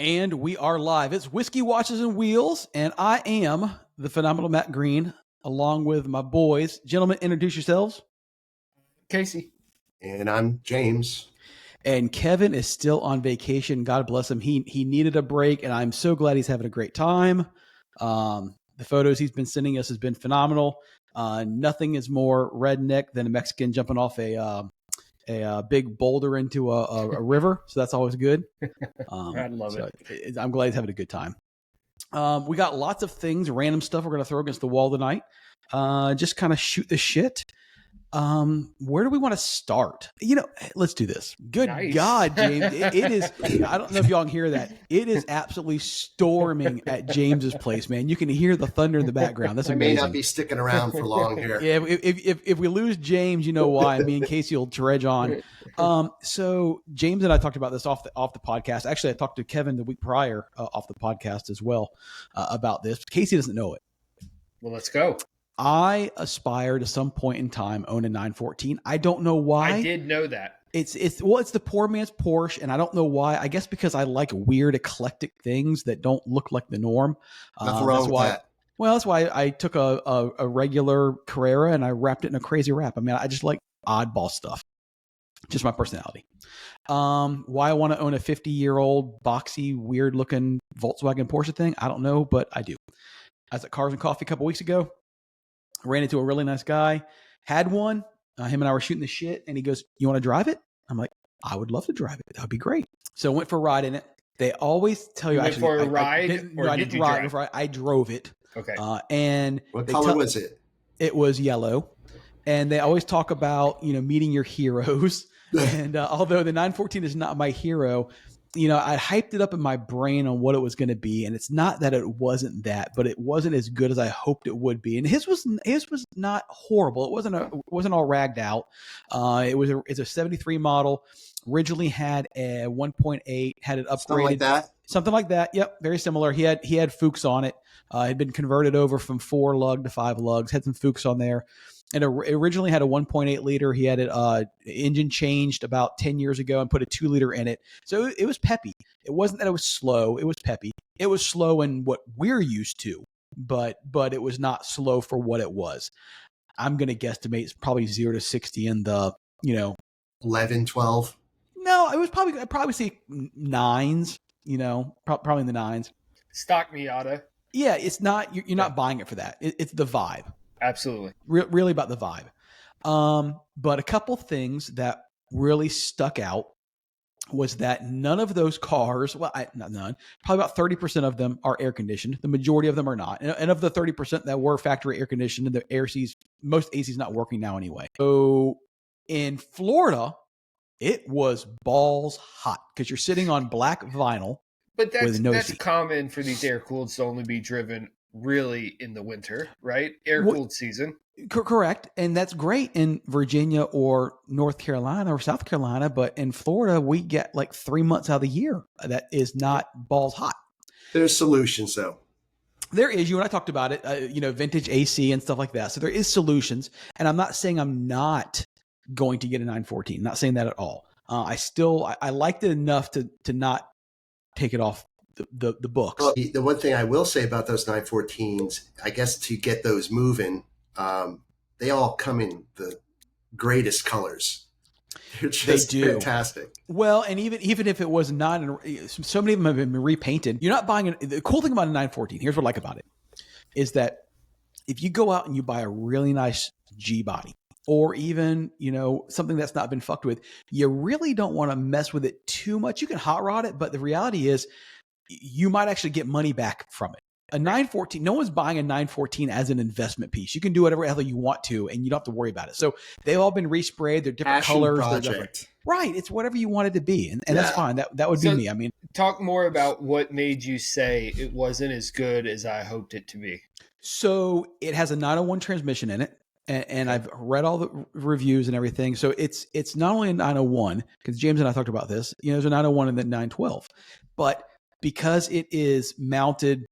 And we are live. It's Whiskey Watches and Wheels, and I am the phenomenal Matt Green, along with my boys. Gentlemen, introduce yourselves. Casey. And I'm James. And Kevin is still on vacation. God bless him. He needed a break, and I'm so glad he's having a great time. The photos he's been sending us has been phenomenal. Nothing is more redneck than a Mexican jumping off a big boulder into a river. So that's always good. I love it. I'm glad he's having a good time. We got lots of things, random stuff we're going to throw against the wall tonight. Just kind of shoot the shit. Where do we want to start? Let's do this. Good nice. God, James. It is, I don't know if y'all can hear that. It is absolutely storming at James's place, man. You can hear the thunder in the background. That's amazing. I may not be sticking around for long here. Yeah, if we lose James, you know why. Me and Casey will trudge on. So James and I talked about this off the podcast. Actually, I talked to Kevin the week prior off the podcast as well about this. Casey doesn't know it. Well, let's go. I aspire to some point in time own a 914. I don't know why. I did know that. It's the poor man's Porsche, and I don't know why. I guess because I like weird, eclectic things that don't look like the norm. Nothing wrong with that. Well, that's why I took a regular Carrera and I wrapped it in a crazy wrap. I mean, I just like oddball stuff. Just my personality. Why I want to own a 50-year-old boxy, weird-looking Volkswagen Porsche thing, I don't know, but I do. I was at Cars and Coffee a couple weeks ago. Ran into a really nice guy, had one. Him and I were shooting the shit, and he goes, "You want to drive it?" I'm like, "I would love to drive it. That would be great." So I went for a ride in it. They always tell you, went for a ride, I didn't ride. I drove it. Okay. And what color was it? It was yellow. And they always talk about meeting your heroes. And although the 914 is not my hero, I hyped it up in my brain on what it was going to be, and it's not that it wasn't that, but it wasn't as good as I hoped it would be. And his was not horrible. It wasn't all ragged out. It's a 73 model. Originally had a 1.8, had it upgraded. Something like that. Yep, very similar. He had Fuchs on it. Had been converted over from 4 lug to 5 lugs. Had some Fuchs on there. And it originally had a 1.8 liter. He had it engine changed about 10 years ago and put a 2 liter in it. So it was peppy. It wasn't that it was slow. It was peppy. It was slow in what we're used to, but it was not slow for what it was. I'm going to guesstimate it's probably 0 to 60 in the, 11, 12. No, it was I'd probably say 9s, probably in the 9s. Stock Miata. Yeah, it's not, you're not buying it for that. It's the vibe. Absolutely. Really about the vibe. But a couple things that really stuck out was that none of those cars, not none, probably about 30% of them are air conditioned. The majority of them are not. And of the 30% that were factory air conditioned, the most AC is not working now anyway. So in Florida, it was balls hot because you're sitting on black vinyl. But that's common for these air cooled to only be driven really in the winter, right? Air-cooled season. Correct. And that's great in Virginia or North Carolina or South Carolina. But in Florida, we get like 3 months out of the year that is not balls hot. There's solutions, though. There is. You and I talked about it, vintage AC and stuff like that. So there is solutions. And I'm not saying I'm not going to get a 914. I'm not saying that at all. I liked it enough to not take it off the books. Well, the one thing I will say about those 914s, I guess to get those moving, they all come in the greatest colors. They're just fantastic. Well, and even if it was not, so many of them have been repainted. You're not buying the cool thing about a 914. Here's what I like about it is that if you go out and you buy a really nice G body, or even, something that's not been fucked with, you really don't want to mess with it too much. You can hot rod it, but the reality is you might actually get money back from it. A 914, no one's buying a 914 as an investment piece. You can do whatever the hell you want to, and you don't have to worry about it. So they've all been resprayed. They're different colors. They're different. Right. It's whatever you want it to be. And that's fine. That would be me. I mean, talk more about what made you say it wasn't as good as I hoped it to be. So it has a 901 transmission in it. And I've read all the reviews and everything. So it's not only a 901, because James and I talked about this, there's a 901 and then 912, but because it is mounted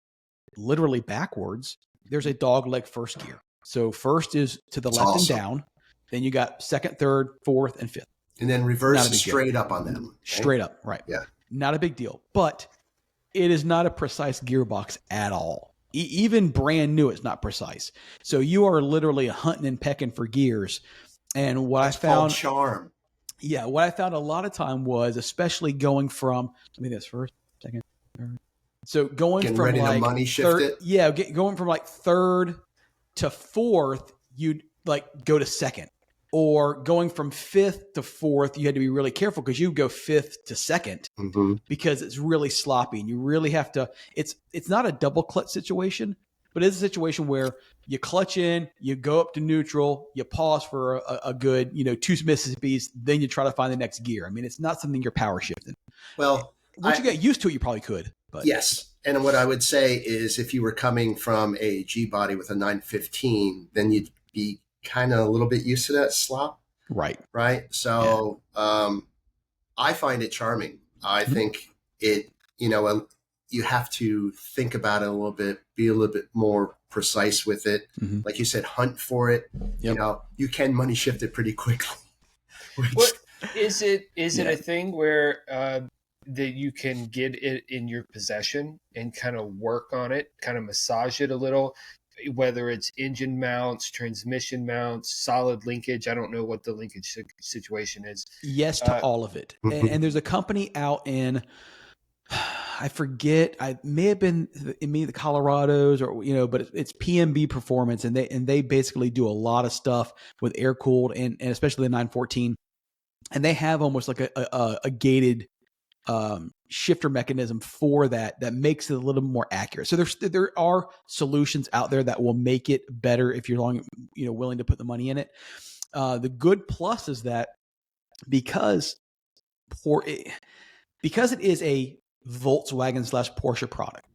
literally backwards, there's a dog leg first gear. So first is to the left and down. Then you got second, third, fourth, and fifth. And then reverse straight up on them. Straight up. Right. Yeah. Not a big deal. But It is not a precise gearbox at all. Even brand new, it's not precise. So you are literally hunting and pecking for gears. And what That's I found, called charm. Yeah, what I found a lot of time was, especially going from, let me this first, second, third. So going Getting from ready like to money shift it. yeah, going from like third to fourth, you'd like go to second, or going from fifth to fourth, you had to be really careful because you go fifth to second because it's really sloppy and you really have to. It's not a double clutch situation, but it's a situation where you clutch in, you go up to neutral, you pause for a good, 2 Mississippis, then you try to find the next gear. I mean, it's not something you're power shifting. Well, once you get used to it, you probably could. But yes. And what I would say is if you were coming from a G body with a 915, then you'd be kind of a little bit used to that slop. Right. So I find it charming. I think it, you have to think about it a little bit, be a little bit more precise with it. Like you said, hunt for it. You can money shift it pretty quickly. What is it a thing where that you can get it in your possession and kind of work on it, kind of massage it a little, whether it's engine mounts, transmission mounts, solid linkage? I don't know what the linkage situation is. Yes to all of it. And there's a company out in, I forget, I may have been in the Colorados or, but it's PMB Performance, and they basically do a lot of stuff with air cooled and especially the 914. And they have almost like a gated shifter mechanism for that makes it a little more accurate. So there are solutions out there that will make it better if you're willing to put the money in it. The good plus is that because it is a Volkswagen / Porsche product,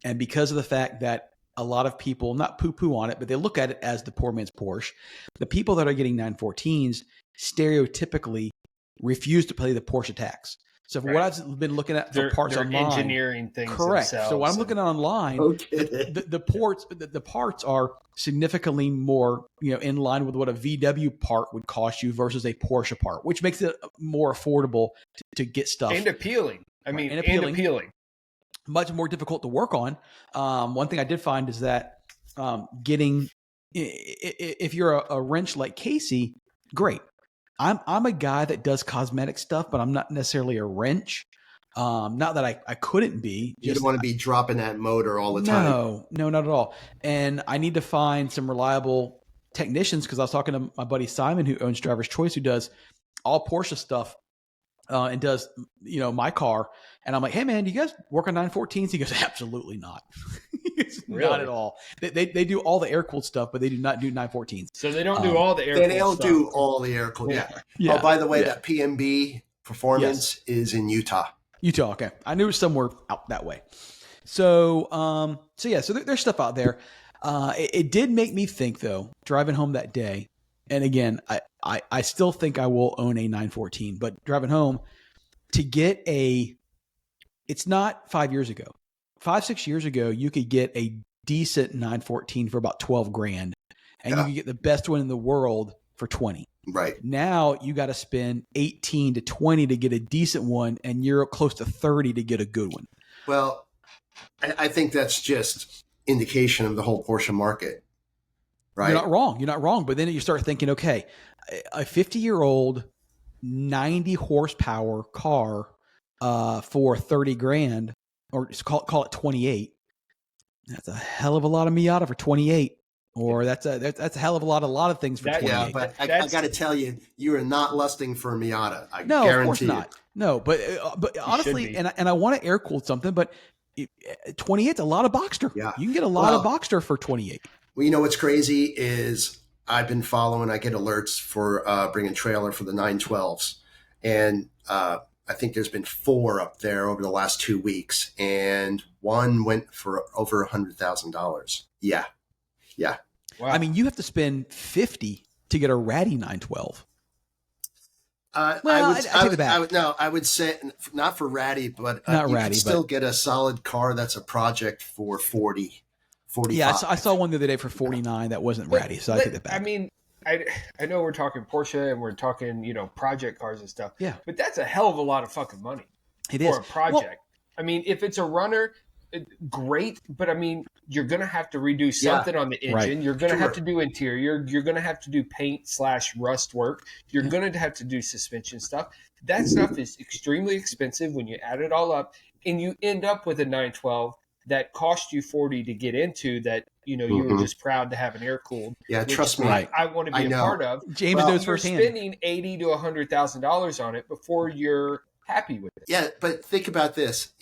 and because of the fact that a lot of people not poo-poo on it, but they look at it as the poor man's Porsche, the people that are getting 914s stereotypically refuse to pay the Porsche tax. So for what I've been looking at for parts they're online, engineering things correct. So what I'm looking at online, the parts are significantly more, in line with what a VW part would cost you versus a Porsche part, which makes it more affordable to get stuff and appealing. And appealing. Much more difficult to work on. One thing I did find is that getting, if you're a wrench like Casey, great. I'm a guy that does cosmetic stuff, but I'm not necessarily a wrench. Not that I couldn't be. You don't want to be dropping that motor all the time. No, not at all. And I need to find some reliable technicians, because I was talking to my buddy Simon, who owns Driver's Choice, who does all Porsche stuff and does, my car. And I'm like, hey, man, do you guys work on 914s? He goes, absolutely not. Really? Not at all. They do all the air-cooled stuff, but they do not do 914s. So they don't do all the air-cooled stuff. They don't do all the air-cooled. Yeah. Oh, by the way, that PMB Performance is in Utah. Okay. I knew it was somewhere out that way. So there's stuff out there. It did make me think, though, driving home that day. And again, I still think I will own a 914, but driving home to get it's not 5 years ago. 5-6 years ago, you could get a decent 914 for about $12,000, and you could get the best one in the world for 20. Right. Now you got to spend 18 to 20 to get a decent one, and you're close to 30 to get a good one. Well, I think that's just indication of the whole Porsche market. Right. You're not wrong. But then you start thinking, okay, a 50-year-old 90 horsepower car for $30,000, or just call it 28. That's a hell of a lot of Miata for 28. Or that's a hell of a lot of things for 28. Yeah, but I got to tell you, you are not lusting for a Miata. I no, guarantee of course not. No, but honestly, and I want to air cool something, but 28's a lot of Boxster. Yeah. You can get a lot of Boxster for 28. Well, you know what's crazy is I've been following. I get alerts for bringing trailer for the 912s, and I think there's been 4 up there over the last 2 weeks, and one went for over $100,000. Yeah. Wow. I mean, you have to spend $50 to get a ratty 912. I take it back. I would say not for ratty, but not you ratty, can still get a solid car that's a project for 40, 45. Yeah, I saw one the other day for 49 that wasn't ratty, so I take it back. I mean, I know we're talking Porsche and we're talking, project cars and stuff. Yeah. But that's a hell of a lot of fucking money. It for is. a project. I mean, if it's a runner, great, but I mean, you're going to have to redo something on the engine. Right. You're going to have to do interior. You're going to have to do paint/rust work. You're going to have to do suspension stuff. That stuff is extremely expensive when you add it all up, and you end up with a 912 that cost you 40 to get into, that you were just proud to have an air cooled. Yeah, trust me, I want to be a part of. James knows you're firsthand. spending $80,000 to $100,000 on it before you're happy with it. Yeah, but think about this,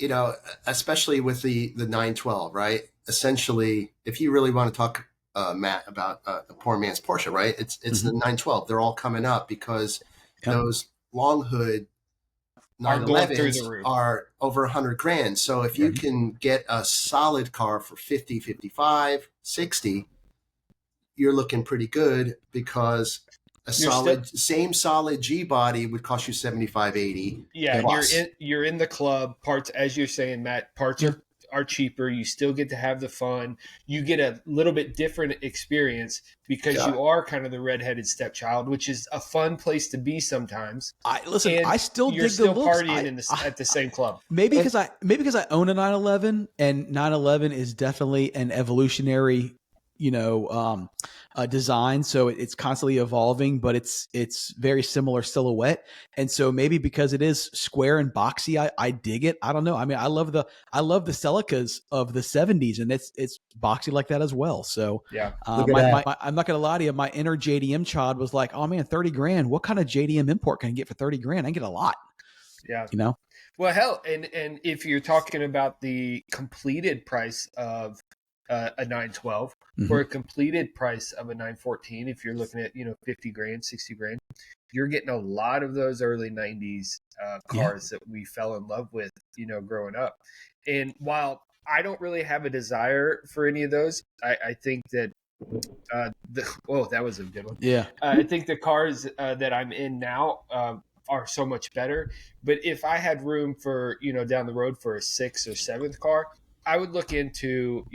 especially with the 912, right? Essentially, if you really want to talk, Matt, about the poor man's Porsche, right? It's the 912. They're all coming up because those long hood 911s are over $100,000. So if you can get a solid car for 50, 55, 60, you're looking pretty good, because a same solid G body would cost you 75, 80. Yeah, you're in the club. Parts, as you're saying, Matt, parts are cheaper. You still get to have the fun. You get a little bit different experience because you are kind of the redheaded stepchild, which is a fun place to be sometimes. I still you're dig still the looks. partying at the same club. Maybe because I own a 911, and 911 is definitely an evolutionary, design. So it's constantly evolving, but it's very similar silhouette. And so maybe because it is square and boxy, I dig it. I don't know. I mean, I love the Celicas of the 70s, and it's boxy like that as well. So I'm not gonna lie to you. My inner JDM child was like, oh man, $30,000. What kind of JDM import can I get for $30,000? I can get a lot. Yeah. Well, hell, and if you're talking about the completed price of a 912 for a completed price of a 914, if you're looking at $50,000, $60,000, you're getting a lot of those early 90s cars that we fell in love with growing up. And while I don't really have a desire for any of those, I think that that was a good one. I think the cars that I'm in now are so much better. But if I had room for down the road for a 6th or 7th car, I would look into,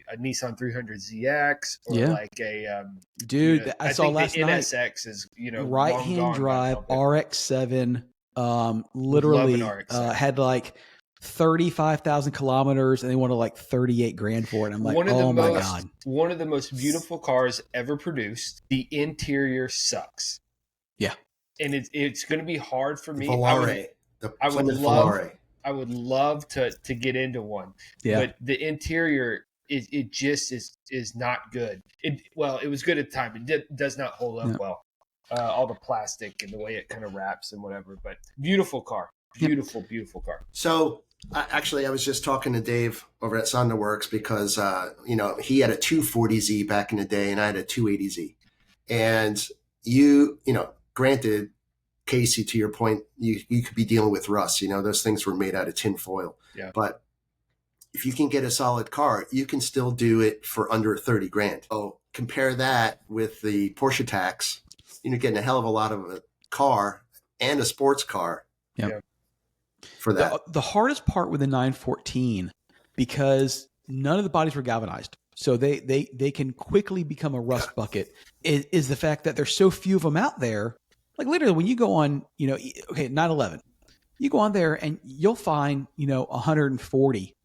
a Nissan 300ZX or like a I saw last night. NSX is right-hand drive RX-7. Literally had like 35,000 kilometers, and they wanted like $38,000 for it. I'm like, my god! One of the most beautiful cars ever produced. The interior sucks. Yeah, and it's going to be hard for me. I would love to get into one. Yeah. But the interior it just is not good. It was good at the time. It does not hold up well. All the plastic and the way it kind of wraps and whatever. But beautiful car. Beautiful car. So actually, I was just talking to Dave over at Sonderworks because he had a 240Z back in the day, and I had a 280Z. And granted, Casey, to your point, you could be dealing with rust. Those things were made out of tin foil. Yeah. But if you can get a solid car, you can still do it for under $30,000. So compare that with the Porsche tax. You're getting a hell of a lot of a car and a sports car. Yeah. For that. The hardest part with the 914, because none of the bodies were galvanized, so they can quickly become a rust bucket, is the fact that there's so few of them out there. Like literally when you go on, 911, you go on there and you'll find, 140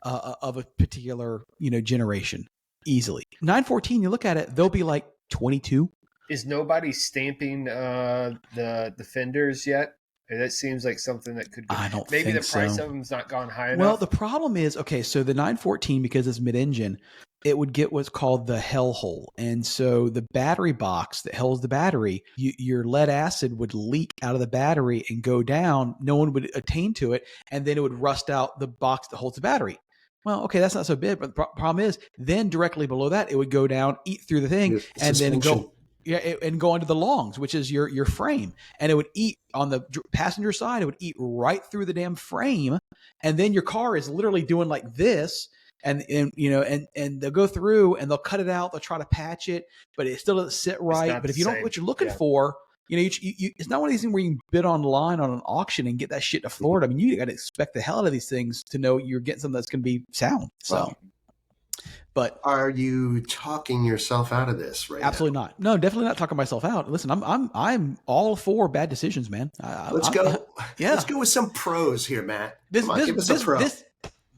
of a particular, generation easily. 914, you look at it, they'll be like 22. Is nobody stamping the fenders yet? That seems like something that could go. I don't maybe think the price so. of them's not gone high enough. Well, the problem is, so the 914, because it's mid-engine, it would get what's called the hell hole. And so the battery box that holds the battery, your lead acid would leak out of the battery and go down. No one would attain to it. And then it would rust out the box that holds the battery. Well, okay, that's not so big. But the problem is then directly below that, it would go down, eat through the thing, and then go. Yeah, and go onto the longs, which is your frame, and it would eat on the passenger side. It would eat right through the damn frame, and then your car is literally doing like this, and they'll go through and they'll cut it out. They'll try to patch it, but it still doesn't sit right. But if you don't know what you're looking for, it's not one of these things where you can bid online on an auction and get that shit to Florida. I mean, you got to expect the hell out of these things to know you're getting something that's going to be sound. So. But are you talking yourself out of this right absolutely not. No, definitely not talking myself out. Listen, I'm all for bad decisions, man. Let's go. Yeah. Let's go with some pros here, Matt. This Come on, give us a pro.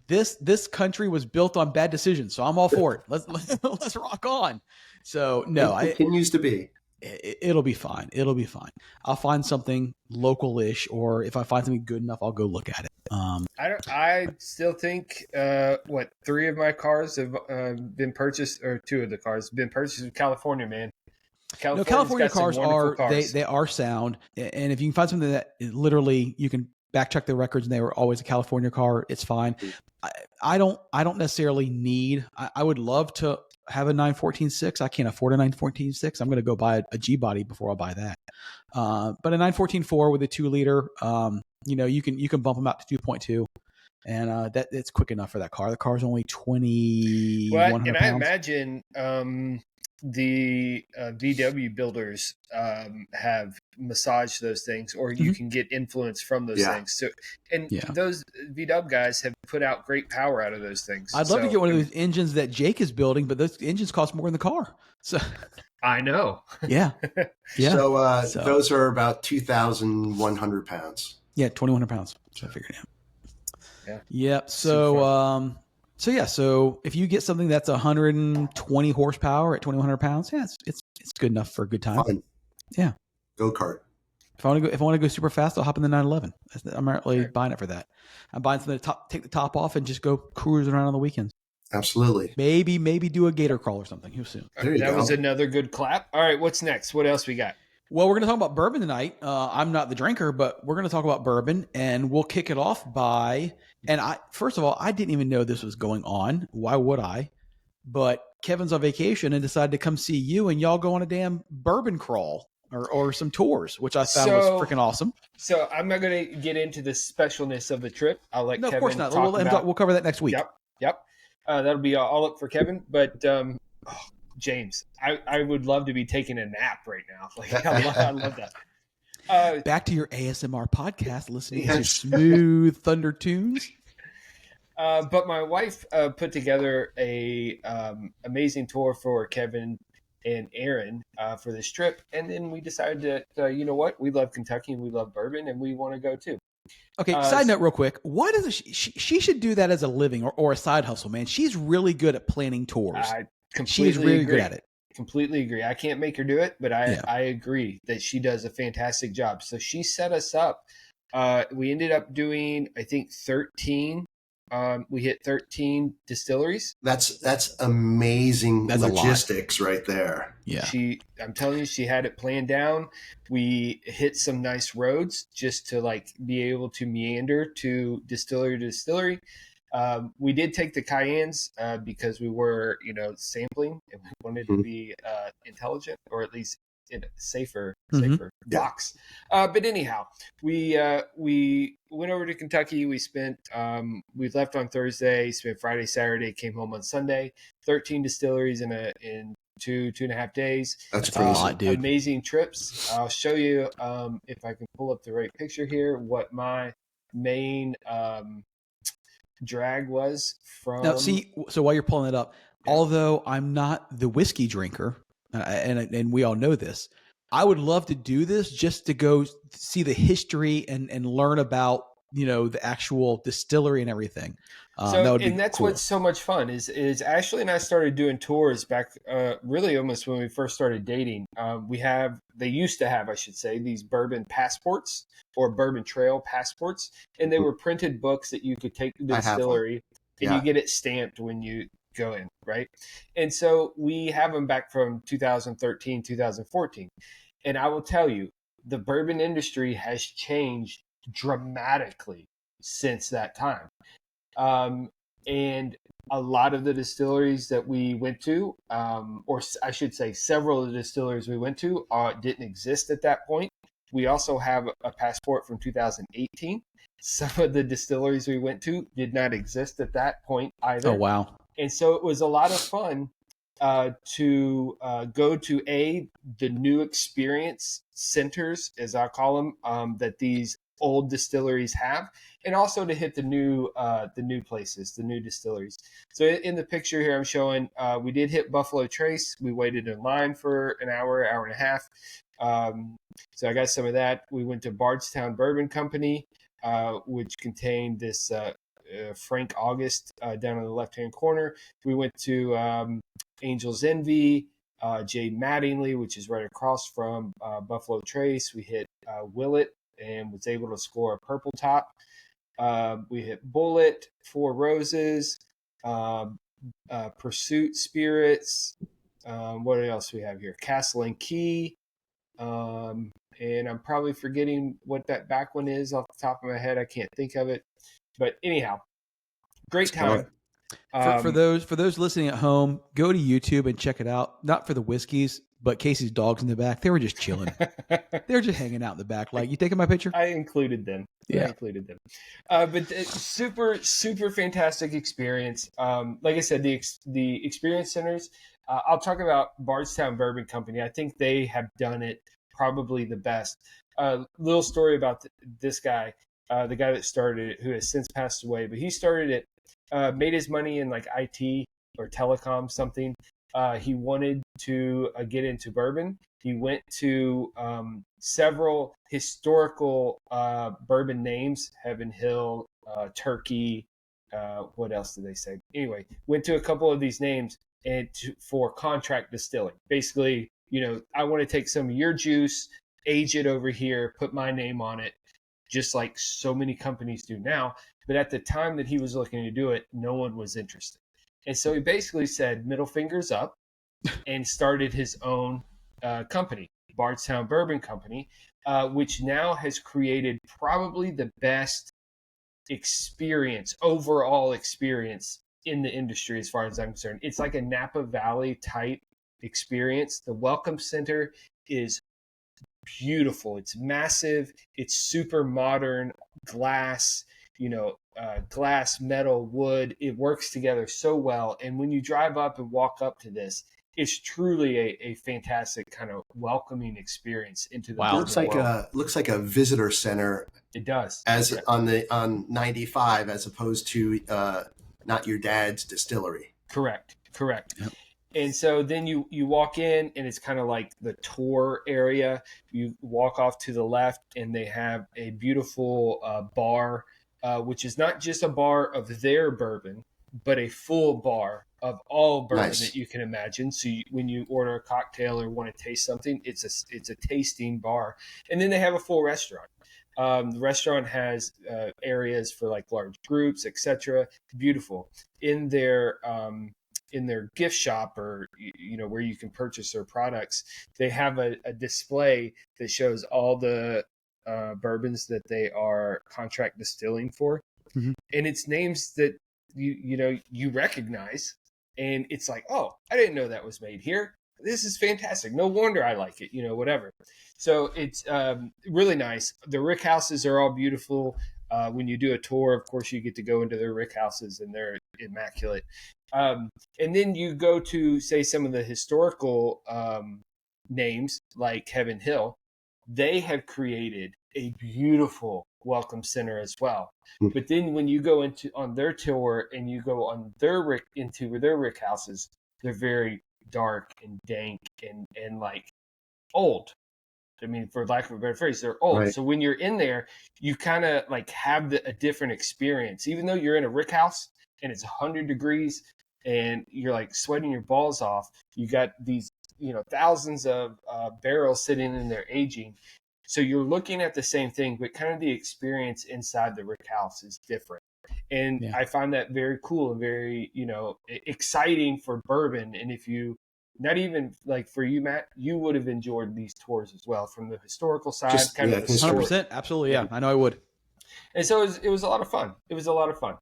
this country was built on bad decisions, so I'm all for it. Let's rock on. So no, it continues to be. It'll be fine. It'll be fine. I'll find something local-ish, or if I find something good enough, I'll go look at it. I still think 3 of my cars have been purchased, or 2 of the cars have been purchased in California, man. California cars they are sound, and if you can find something that literally you can back check the records and they were always a California car, it's fine. I don't necessarily need. I would love to have a 914.6. I can't afford a 914.6. I'm going to go buy a G body before I buy that. But a 914.4 with a 2-liter, you can bump them out to 2.2, and that it's quick enough for that car. The car's only 2,100 pounds. And I imagine the VW builders have massaged those things, or you can get influence from those things. So, those VW guys have put out great power out of those things. I'd love to get one of those engines that Jake is building, but those engines cost more than the car. So I know. Yeah. So those are about 2,100 pounds. Yeah, 2,100 pounds. So I figured out. Yeah. Yep. So if you get something that's 120 horsepower at 2,100 pounds, it's good enough for a good time. Fun. Yeah. Go kart. If I want to go super fast, I'll hop in the 911. I'm not really buying it for that. I'm buying something to take the top off and just go cruise around on the weekends. Absolutely. Maybe do a gator crawl or something. Who's soon? That was another good clap. All right, what's next? What else we got? Well, we're going to talk about bourbon tonight. I'm not the drinker, but we're going to talk about bourbon, and we'll kick it off by. And first of all, I didn't even know this was going on. Why would I? But Kevin's on vacation and decided to come see you, and y'all go on a damn bourbon crawl or some tours, which I found was freaking awesome. So I'm not going to get into the specialness of the trip. I'll let Kevin. Of course not. We'll cover that next week. Yep. That'll be all up for Kevin. But James, I would love to be taking a nap right now. I love that. Back to your ASMR podcast, listening to smooth thunder tunes. But my wife put together a amazing tour for Kevin and Aaron for this trip, and then we decided that you know what, we love Kentucky and we love bourbon, and we want to go too. Okay, side note real quick. Why doesn't she should do that as a living or a side hustle, man? She's really good at planning tours. She's really good at it. Completely agree. I can't make her do it, but I agree that she does a fantastic job. So she set us up. We ended up doing, I think, 13. We hit 13 distilleries. That's amazing. That's logistics right there. Yeah. I'm telling you, she had it planned down. We hit some nice roads just to be able to meander to distillery to distillery. We did take the Cayennes because we were, sampling, and we wanted to be intelligent, or at least in a safer box. But anyhow, we went over to Kentucky. We spent we left on Thursday, spent Friday, Saturday, came home on Sunday. 13 distilleries in 2.5 days. That's crazy, a lot, dude. Amazing trips. I'll show you if I can pull up the right picture here. What my main drag was from. Now, see, so while you're pulling it up, although I'm not the whiskey drinker, and we all know this, I would love to do this just to go see the history and learn about the actual distillery and everything. That's cool. What's so much fun is Ashley and I started doing tours back really almost when we first started dating. They used to have, I should say, these bourbon passports or bourbon trail passports, and they were printed books that you could take to the distillery and you get it stamped when you go in, right? And so we have them back from 2013, 2014. And I will tell you, the bourbon industry has changed dramatically since that time. And a lot of the distilleries that we went to, or I should say several of the distilleries we went to didn't exist at that point. We also have a passport from 2018. Some of the distilleries we went to did not exist at that point either. Oh, wow. And so it was a lot of fun to go to the new experience centers, as I call them, that these old distilleries have, and also to hit the new places, the new distilleries. So in the picture here, I'm showing we did hit Buffalo Trace. We waited in line for an hour and a half. So I got some of that. We went to Bardstown Bourbon Company, which contained this Frank August down in the left-hand corner. We went to Angel's Envy, Jay Mattingly, which is right across from Buffalo Trace. We hit Willet and was able to score a purple top. We hit Bullet, Four Roses, Pursuit Spirits. What else we have here? Castle and Key. And I'm probably forgetting what that back one is off the top of my head. I can't think of it. But anyhow, great time. For those listening at home, go to YouTube and check it out. Not for the whiskeys, but Casey's dogs in the back. They were just chilling. They were just hanging out in the back. Like, you taking my picture? I included them. Yeah. I included them. But super, super fantastic experience. Like I said, the experience centers, I'll talk about Bardstown Bourbon Company. I think they have done it probably the best. Little story about this guy, the guy that started it, who has since passed away, but he started it, made his money in like IT or telecom something. He wanted to get into bourbon. He went to several historical bourbon names, Heaven Hill, Turkey. What else did they say? Anyway, went to a couple of these names and for contract distilling. Basically, I want to take some of your juice, age it over here, put my name on it, just like so many companies do now. But at the time that he was looking to do it, no one was interested. And so he basically said, middle fingers up, and started his own company, Bardstown Bourbon Company, which now has created probably the best overall experience in the industry as far as I'm concerned. It's like a Napa Valley type experience. The Welcome Center is beautiful. It's massive. It's super modern, glass, glass, metal, wood. It works together so well. And when you drive up and walk up to this, it's truly a fantastic kind of welcoming experience into the Wow. Looks like a visitor center. It does. On 95 as opposed to not your dad's distillery. Correct. Yep. And so then you walk in, and it's kind of like the tour area. You walk off to the left, and they have a beautiful bar, which is not just a bar of their bourbon, but a full bar of all bourbon that you can imagine. So when you order a cocktail or want to taste something, it's a tasting bar. And then they have a full restaurant. The restaurant has areas for like large groups, etc. Beautiful. In their gift shop, or where you can purchase their products, they have a display that shows all the bourbons that they are contract distilling for, and it's names that you recognize, and it's like, oh, I didn't know that was made here. This is fantastic. No wonder I like it. Whatever. So it's really nice. The rick houses are all beautiful. When you do a tour, of course, you get to go into their rick houses, and they're immaculate. And then you go to, say, some of the historical names like Heaven Hill. They have created a beautiful welcome center as well. But then when you go on their tour and you go on into their rick houses, they're very dark and dank and like old. I mean, for lack of a better phrase, they're old. Right. So when you're in there, you kind of like have a different experience. Even though you're in a rick house and it's 100 degrees and you're like sweating your balls off, you got these, thousands of barrels sitting in there aging. So you're looking at the same thing, but kind of the experience inside the rick house is different. And I find that very cool and very, exciting for bourbon. And if you, not even like for you, Matt, you would have enjoyed these tours as well from the historical side. 100%. Absolutely. Yeah. I know I would. And so it was a lot of fun. It was a lot of fun.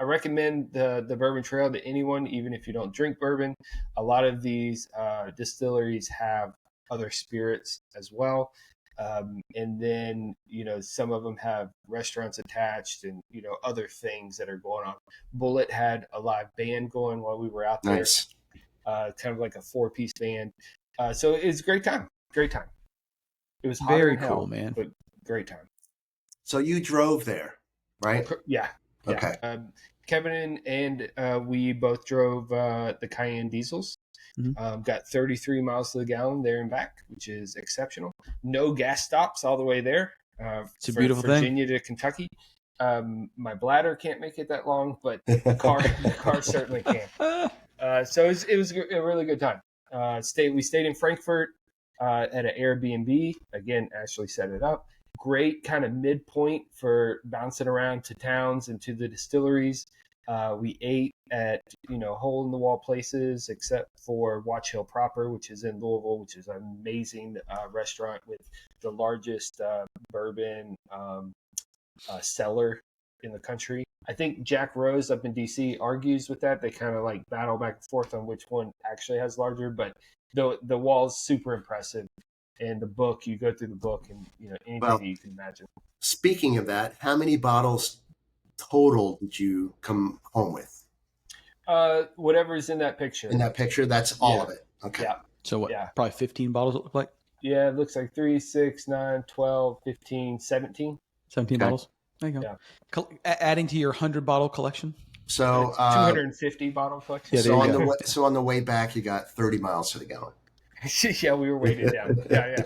I recommend the Bourbon Trail to anyone, even if you don't drink bourbon. A lot of these distilleries have other spirits as well. And then, some of them have restaurants attached and, other things that are going on. Bullet had a live band going while we were out there. Nice. Kind of like a 4-piece band. So it was a great time. Great time. It was hot very as hell, cool, man. But great time. So you drove there, right? Yeah. Okay. Kevin and we both drove the Cayenne diesels. Got 33 miles to the gallon there and back, which is exceptional. No gas stops all the way there. It's a beautiful Virginia thing. to Kentucky. My bladder can't make it that long, but the car certainly can. So it was a really good time. We stayed in Frankfurt at an Airbnb. Again, Ashley set it up. Great kind of midpoint for bouncing around to towns and to the distilleries. We ate at hole in the wall places, except for Watch Hill proper, which is in Louisville, which is an amazing restaurant with the largest bourbon cellar in the country. I think Jack Rose up in DC argues with that. They kind of like battle back and forth on which one actually has larger, but the wall's super impressive. And the book, you go through the book and anything that you can imagine. Speaking of that, how many bottles total did you come home with? Whatever's in that picture. In that picture, that's all of it. Okay. Yeah. So what? Yeah. Probably 15 bottles it looked like? Yeah, it looks like 3, 6, 9, 12, 15, 17. 17 bottles. There you go. Yeah. Adding to your 100-bottle collection. So 250 bottle collection. Yeah, so on the way back, you got 30 miles to the gallon. Yeah, we were weighted down. Yeah.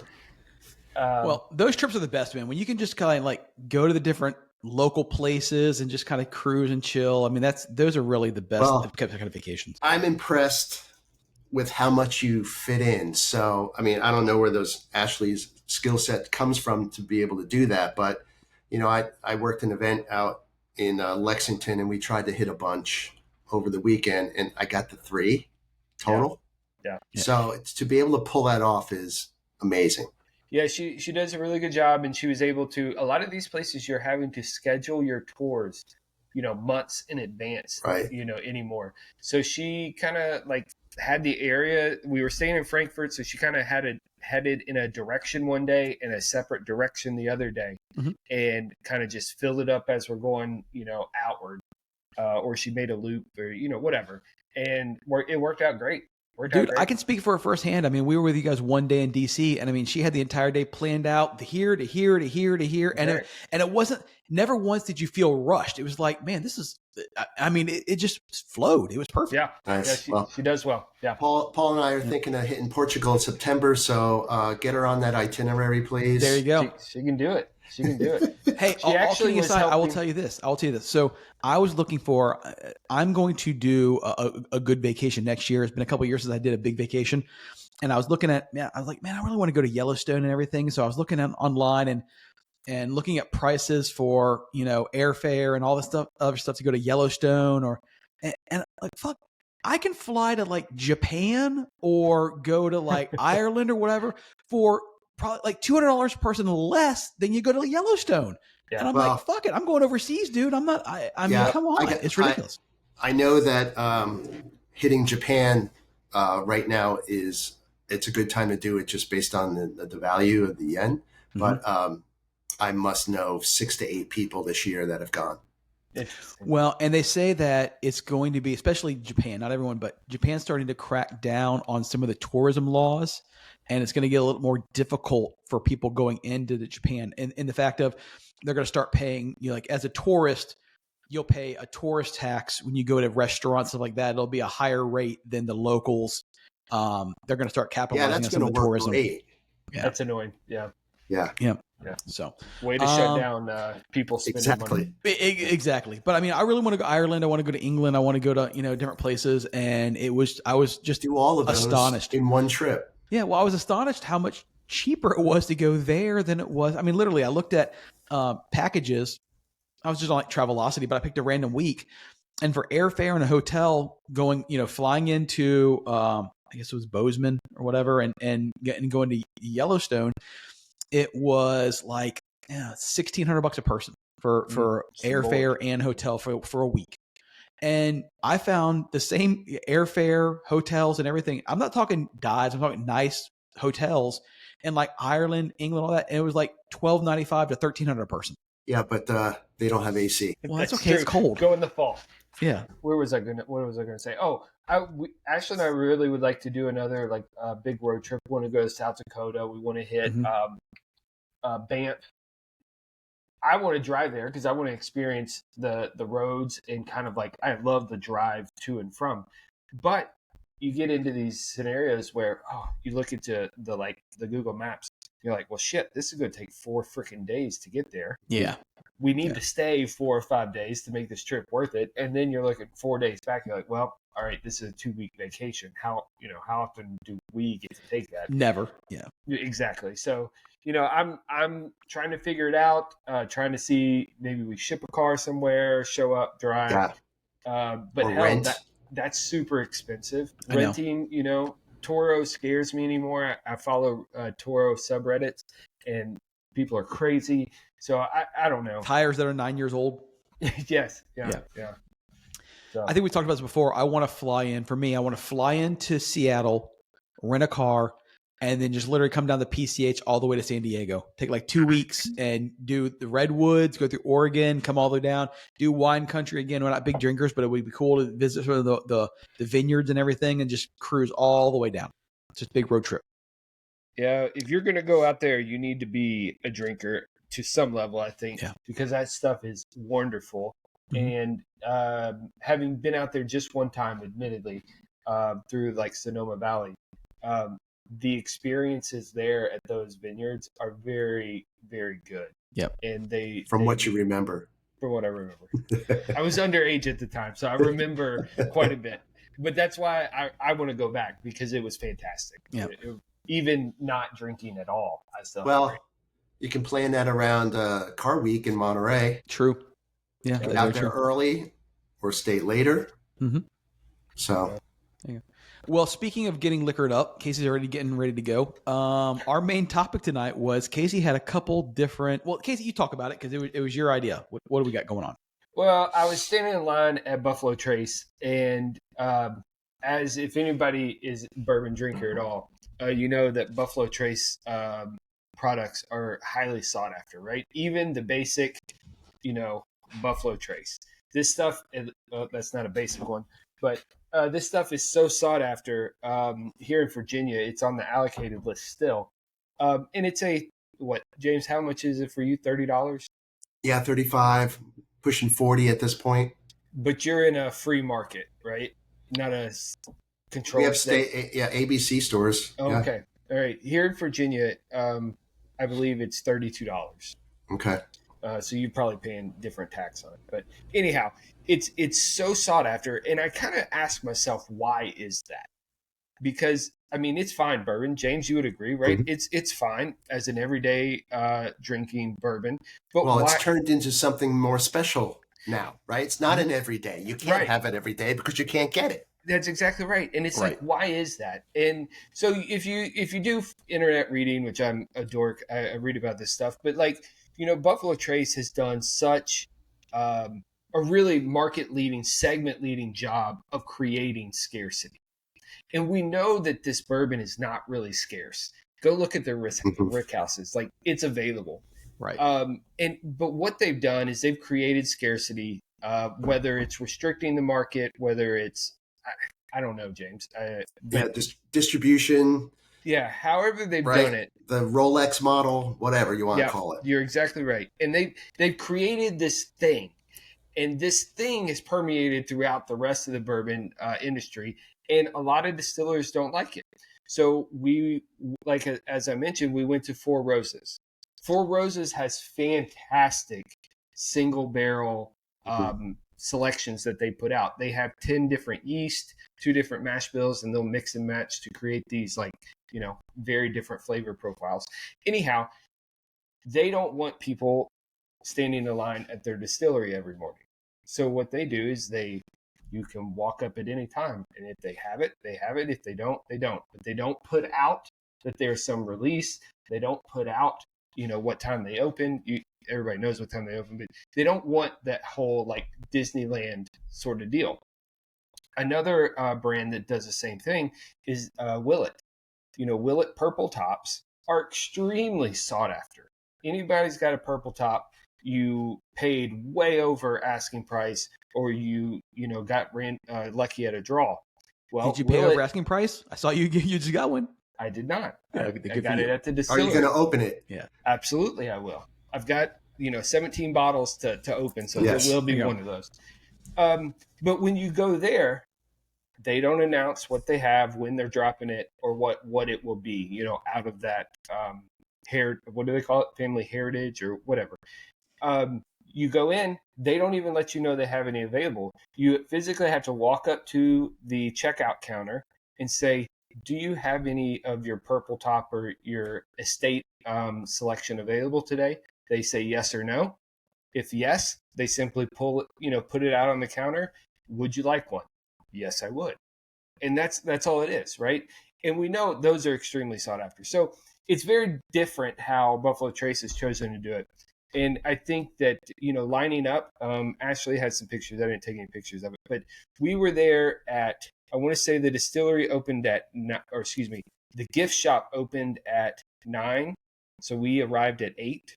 Well, those trips are the best, man. When you can just kind of like go to the different local places and just kind of cruise and chill. I mean, those are really the best kind of vacations. I'm impressed with how much you fit in. So, I mean, I don't know where Ashley's skill set comes from to be able to do that, but I worked an event out in Lexington, and we tried to hit a bunch over the weekend, and I got the 3 total. Yeah. So to be able to pull that off is amazing. Yeah, she does a really good job, and she was able to. A lot of these places you're having to schedule your tours, months in advance, right? Anymore. So she kind of like had the area. We were staying in Frankfurt, so she kind of headed in a direction one day and a separate direction the other day, and kind of just filled it up as we're going, outward, or she made a loop or whatever, and it worked out great. Dude, I can speak for her firsthand. I mean, we were with you guys one day in DC, and I mean, she had the entire day planned out, here to here to here to here, and it wasn't. Never once did you feel rushed. It was like, man, this is. I mean, it just flowed. It was perfect. Yeah, nice. Yeah, she does well. Yeah, Paul and I are thinking of hitting Portugal in September, so get her on that itinerary, please. There you go. She can do it. She can do it. Hey, all kidding aside, I will tell you this. So I was looking for. I'm going to do a good vacation next year. It's been a couple of years since I did a big vacation, and I was looking at. I was like, man, I really want to go to Yellowstone and everything. So I was looking online and looking at prices for airfare and all this other stuff to go to Yellowstone and like fuck. I can fly to like Japan or go to like Ireland or whatever for probably like $200 per person less than you go to Yellowstone. Yeah. And I'm like, fuck it. I'm going overseas, dude. I'm not, I mean, come on. It's ridiculous. I know that hitting Japan right now it's a good time to do it just based on the value of the yen. Mm-hmm. But I must know 6 to 8 people this year that have gone. Well, and they say that it's going to be, especially Japan, not everyone, but Japan's starting to crack down on some of the tourism laws, and it's going to get a little more difficult for people going into Japan. And the fact of they're going to start paying, like as a tourist, you'll pay a tourist tax when you go to restaurants, stuff like that. It'll be a higher rate than the locals. They're going to start capitalizing on some of the tourism. Great. Yeah. That's annoying. Yeah. So way to shut down people spending money. Exactly. But I mean, I really want to go to Ireland. I want to go to England. I want to go to different places. And I was just do all of those astonished in one trip. Yeah, well, I was astonished how much cheaper it was to go there than it was. I mean, literally, I looked at packages. I was just on like Travelocity, but I picked a random week, and for airfare and a hotel going, flying into I guess it was Bozeman or whatever, and going to Yellowstone. It was like $1,600 a person for airfare and hotel for a week. And I found the same airfare, hotels, and everything. I'm not talking dives. I'm talking nice hotels in like Ireland, England, all that. And it was like $1,295 to $1,300 a person. Yeah, but they don't have AC. Well, that's okay. True. It's cold. Go in the fall. Yeah. What was I gonna say? Oh, Ashley and I really would like to do another like big road trip. We want to go to South Dakota. We want to hit Banff, I want to drive there because I want to experience the roads and kind of like I love the drive to and from. But you get into these scenarios where you look into the Google Maps, you're like, well, shit, this is going to take 4 freaking days to get there. Yeah. We need to stay 4 or 5 days to make this trip worth it. And then you're looking 4 days back. You're like, well, all right, this is a 2-week vacation. How often do we get to take that? Never. Yeah. Exactly. So, I'm trying to figure it out, trying to see maybe we ship a car somewhere, show up, drive. But or hell, rent. that's super expensive. I know. Renting, Toro scares me anymore. I follow Toro subreddits and people are crazy. So I don't know. Tires that are 9 years old. Yes. Yeah. So. I think we talked about this before. I want to fly in. For me, I want to fly into Seattle, rent a car, and then just literally come down the PCH all the way to San Diego. Take like 2 weeks and do the Redwoods, go through Oregon, come all the way down, do wine country again. We're not big drinkers, but it would be cool to visit sort of the vineyards and everything and just cruise all the way down. It's just a big road trip. Yeah, if you're going to go out there, you need to be a drinker to some level, I think, because that stuff is wonderful. Mm-hmm. And having been out there just one time, admittedly, through like Sonoma Valley, the experiences there at those vineyards are very, very good. Yep. And from what you remember. From what I remember. I was underage at the time, so I remember quite a bit. But that's why I want to go back, because it was fantastic. Yeah. Even not drinking at all, I still you can plan that around Car Week in Monterey. True. Yeah. Get out there early or stay later. Mm-hmm. So. Well, speaking of getting liquored up, Casey's already getting ready to go. Our main topic tonight was Casey had a couple different. Well, Casey, you talk about it because it was your idea. What do we got going on? Well, I was standing in line at Buffalo Trace, and as if anybody is a bourbon drinker at all, you know that Buffalo Trace products are highly sought after, right? Even the basic, Buffalo Trace. This stuff, that's not a basic one, but this stuff is so sought after here in Virginia. It's on the allocated list still. And it's James, how much is it for you? $30? Yeah, 35, pushing 40 at this point. But you're in a free market, right? Not a controlled. We have ABC stores. Oh, yeah. Okay. All right. Here in Virginia, I believe it's $32. Okay. So you're probably paying different tax on it. But anyhow, it's so sought after. And I kind of ask myself, why is that? Because, it's fine bourbon. James, you would agree, right? Mm-hmm. It's fine as an everyday drinking bourbon. But it's turned into something more special now, right? It's not an everyday. You can't have it every day because you can't get it. That's exactly right. And it's like, why is that? And so if you do internet reading, which I'm a dork, I read about this stuff, but Buffalo Trace has done such a really market-leading, segment-leading job of creating scarcity. And we know that this bourbon is not really scarce. Go look at their rick houses. Like, it's available. Right. But what they've done is they've created scarcity, whether it's restricting the market, whether it's, I don't know, James. Distribution. Yeah, however they've done it. The Rolex model, whatever you want to call it. You're exactly right. And they've created this thing. And this thing is permeated throughout the rest of the bourbon industry. And a lot of distillers don't like it. So as I mentioned, we went to Four Roses. Four Roses has fantastic single barrel selections that they put out. They have 10 different yeast, 2 different mash bills, and they'll mix and match to create these very different flavor profiles. Anyhow, they don't want people standing in line at their distillery every morning. So what they do is you can walk up at any time, and if they have it, they have it. If they don't, they don't. But they don't put out that there's some release. They don't put out, what time they open. Everybody knows what time they open, but they don't want that whole Disneyland sort of deal. Another brand that does the same thing is Willet. Willet purple tops are extremely sought after. Anybody's got a purple top, you paid way over asking price, or you got lucky at a draw. Well, did you pay over asking price? I saw you just got one. I did not. Yeah, I got it at the distillery. Are you going to open it? Yeah, absolutely. I will. I've got 17 bottles to open. So there Yes. will be one of those. But when you go there, they don't announce what they have, when they're dropping it, or what it will be, out of that what do they call it? Family heritage or whatever. You go in, they don't even let you know they have any available. You physically have to walk up to the checkout counter and say, do you have any of your purple top or your estate selection available today? They say yes or no. If yes, they simply pull it, put it out on the counter. Would you like one? Yes, I would. And that's all it is, right? And we know those are extremely sought after. So it's very different how Buffalo Trace has chosen to do it. And I think that, lining up, Ashley had some pictures. I didn't take any pictures of it, but we were there I want to say the distillery opened the gift shop opened at 9. So we arrived at 8.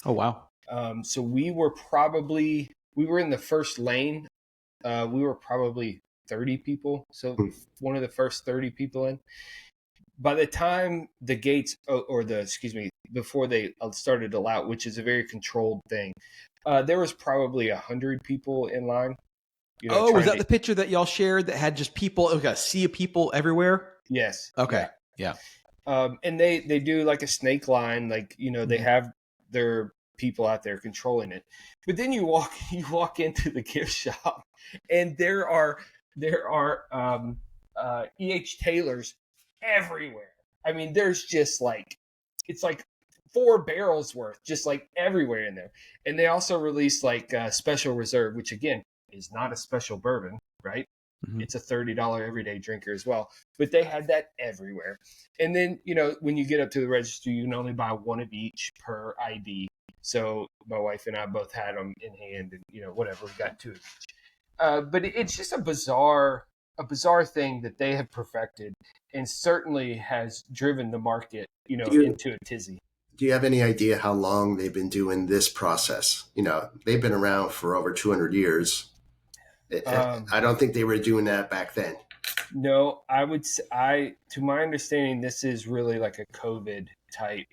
Oh, wow. So we were in the first lane. We were probably 30 people. So one of the first 30 people in. By the time the gates, before they started to allow, which is a very controlled thing, there was probably 100 people in line. Was that the picture that y'all shared that had just people, a sea of people everywhere? Yes. Okay. Yeah. And they do like a snake line, like, they have their people out there controlling it. But then you walk into the gift shop and there are E.H. Taylors everywhere. I mean, there's just it's like 4 barrels worth, just like everywhere in there. And they also released like Special Reserve, which again is not a special bourbon, right? Mm-hmm. It's a $30 everyday drinker as well. But they had that everywhere. And then, when you get up to the register, you can only buy one of each per ID. So my wife and I both had them in hand, and whatever, we got 2 of each. But it's just a bizarre thing that they have perfected, and certainly has driven the market, into a tizzy. Do you have any idea how long they've been doing this process? They've been around for over 200 years. I don't think they were doing that back then. No, to my understanding, this is really like a COVID type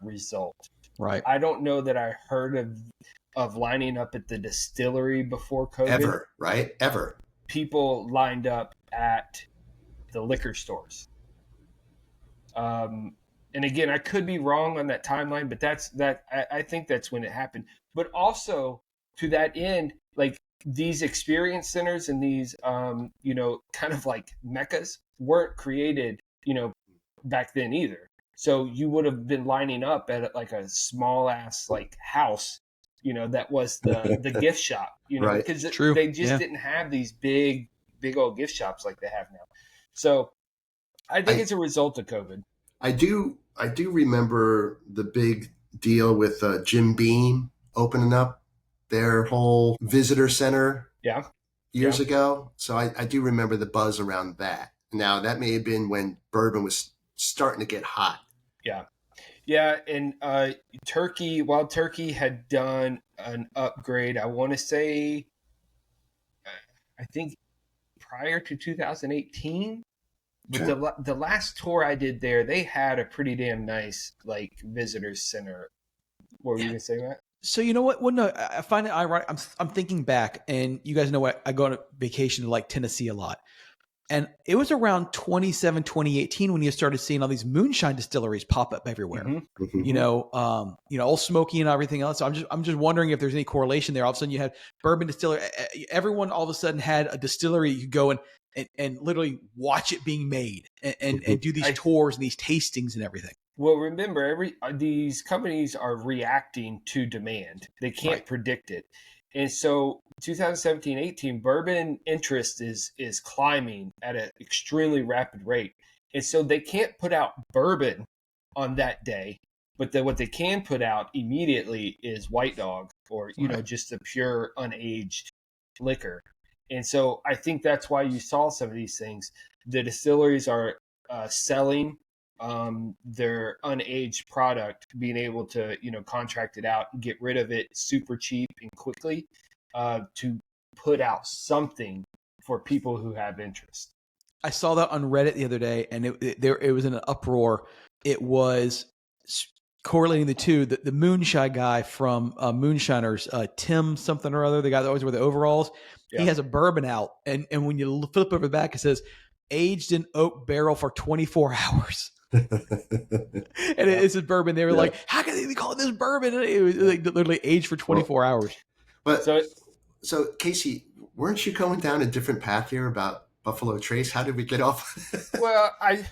result. Right. I don't know that I heard of lining up at the distillery before COVID. Ever, right? Ever. People lined up at the liquor stores. And again, I could be wrong on that timeline, but I think that's when it happened. But also to that end, like these experience centers and these, kind of like meccas weren't created, back then either. So you would have been lining up at like a small ass like house, that was the gift shop, right. Because they just didn't have these big old gift shops like they have now. So I think it's a result of COVID. I do remember the big deal with Jim Beam opening up their whole visitor center years ago. So I do remember the buzz around that. Now, that may have been when bourbon was starting to get hot. Yeah. Yeah, and Wild Turkey had done an upgrade, I want to say, I think prior to 2018. But the last tour I did there, they had a pretty damn nice like visitors center. What were you gonna say, Matt? So you know what? Well, no, I find it ironic. I'm thinking back, and you guys know what? I go on vacation to like Tennessee a lot. And it was around 2018 when you started seeing all these moonshine distilleries pop up everywhere. Mm-hmm. Old Smoky and everything else. So I'm just wondering if there's any correlation there. All of a sudden you had bourbon distillery. Everyone all of a sudden had a distillery you could go and literally watch it being made and do these tours and these tastings and everything. Well, remember, these companies are reacting to demand. They can't predict it. And so 2017-18, bourbon interest is climbing at an extremely rapid rate. And so they can't put out bourbon on that day, but what they can put out immediately is White Dog or, just a pure unaged liquor. And so I think that's why you saw some of these things. The distilleries are selling their unaged product, being able to, contract it out and get rid of it super cheap and quickly to put out something for people who have interest. I saw that on Reddit the other day, and it was in an uproar. It was correlating the two, the moonshine guy from Moonshiners, Tim something or other, the guy that always wear the overalls, he has a bourbon out, and when you flip over the back, it says aged in oak barrel for 24 hours. And it's a bourbon. They were like, how can they call this bourbon? And it was like literally aged for 24 hours. But so Casey, weren't you going down a different path here about Buffalo Trace? How did we get off? Well, I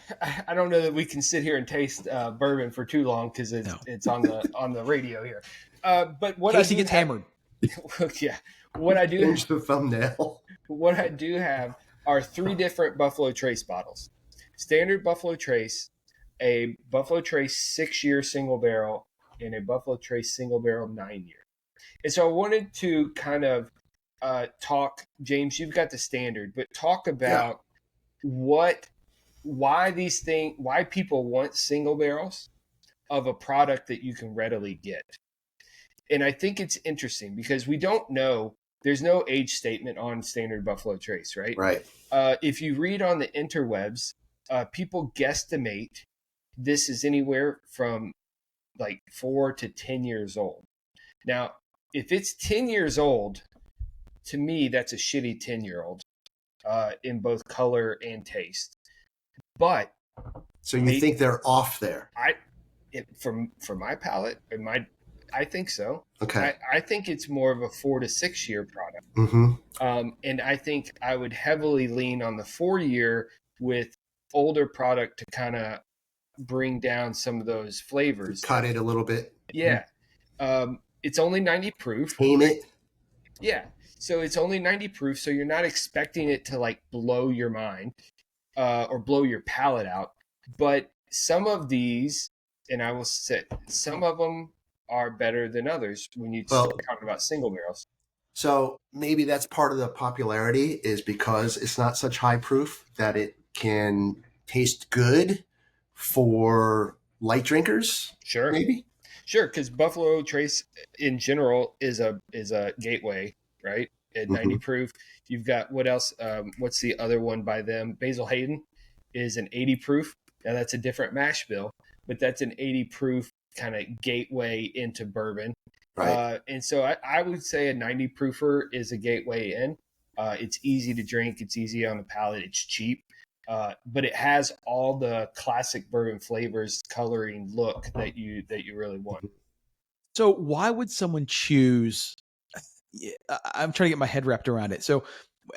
don't know that we can sit here and taste bourbon for too long because it's on the radio here. But what Casey gets hammered. Yeah, what I do change the thumbnail. What I do have are 3 different Buffalo Trace bottles: standard Buffalo Trace, a Buffalo Trace 6-year single barrel, and a Buffalo Trace single barrel 9-year. And so I wanted to kind of talk, James, you've got the standard, but talk about why people want single barrels of a product that you can readily get. And I think it's interesting because we don't know, there's no age statement on standard Buffalo Trace, right? Right. If you read on the interwebs, people guesstimate this is anywhere from like 4 to 10 years old. Now, if it's 10 years old, to me, that's a shitty 10-year-old in both color and taste. But so you think they're off there? For my palate, I think so. Okay. I think it's more of a 4 to 6 year product. Mm-hmm. And I think I would heavily lean on the 4-year with older product to kind of bring down some of those flavors. Cut it a little bit. Yeah. It's only 90 proof. Tame it. Yeah. So it's only 90 proof. So you're not expecting it to like blow your mind or blow your palate out. But some of these, and I will say some of them are better than others when you start talking about single barrels. So maybe that's part of the popularity is because it's not such high proof that it can taste good for light drinkers. Sure. Maybe. Sure, because Buffalo Trace in general is a gateway, right? At 90 proof. You've got what else? What's the other one by them? Basil Hayden is an 80 proof. Now that's a different mash bill, but that's an 80 proof kind of gateway into bourbon. Right. And so I would say a 90 proofer is a gateway in. It's easy to drink. It's easy on the palate. It's cheap. But it has all the classic bourbon flavors, coloring, look that you really want. So why would someone choose? I'm trying to get my head wrapped around it. So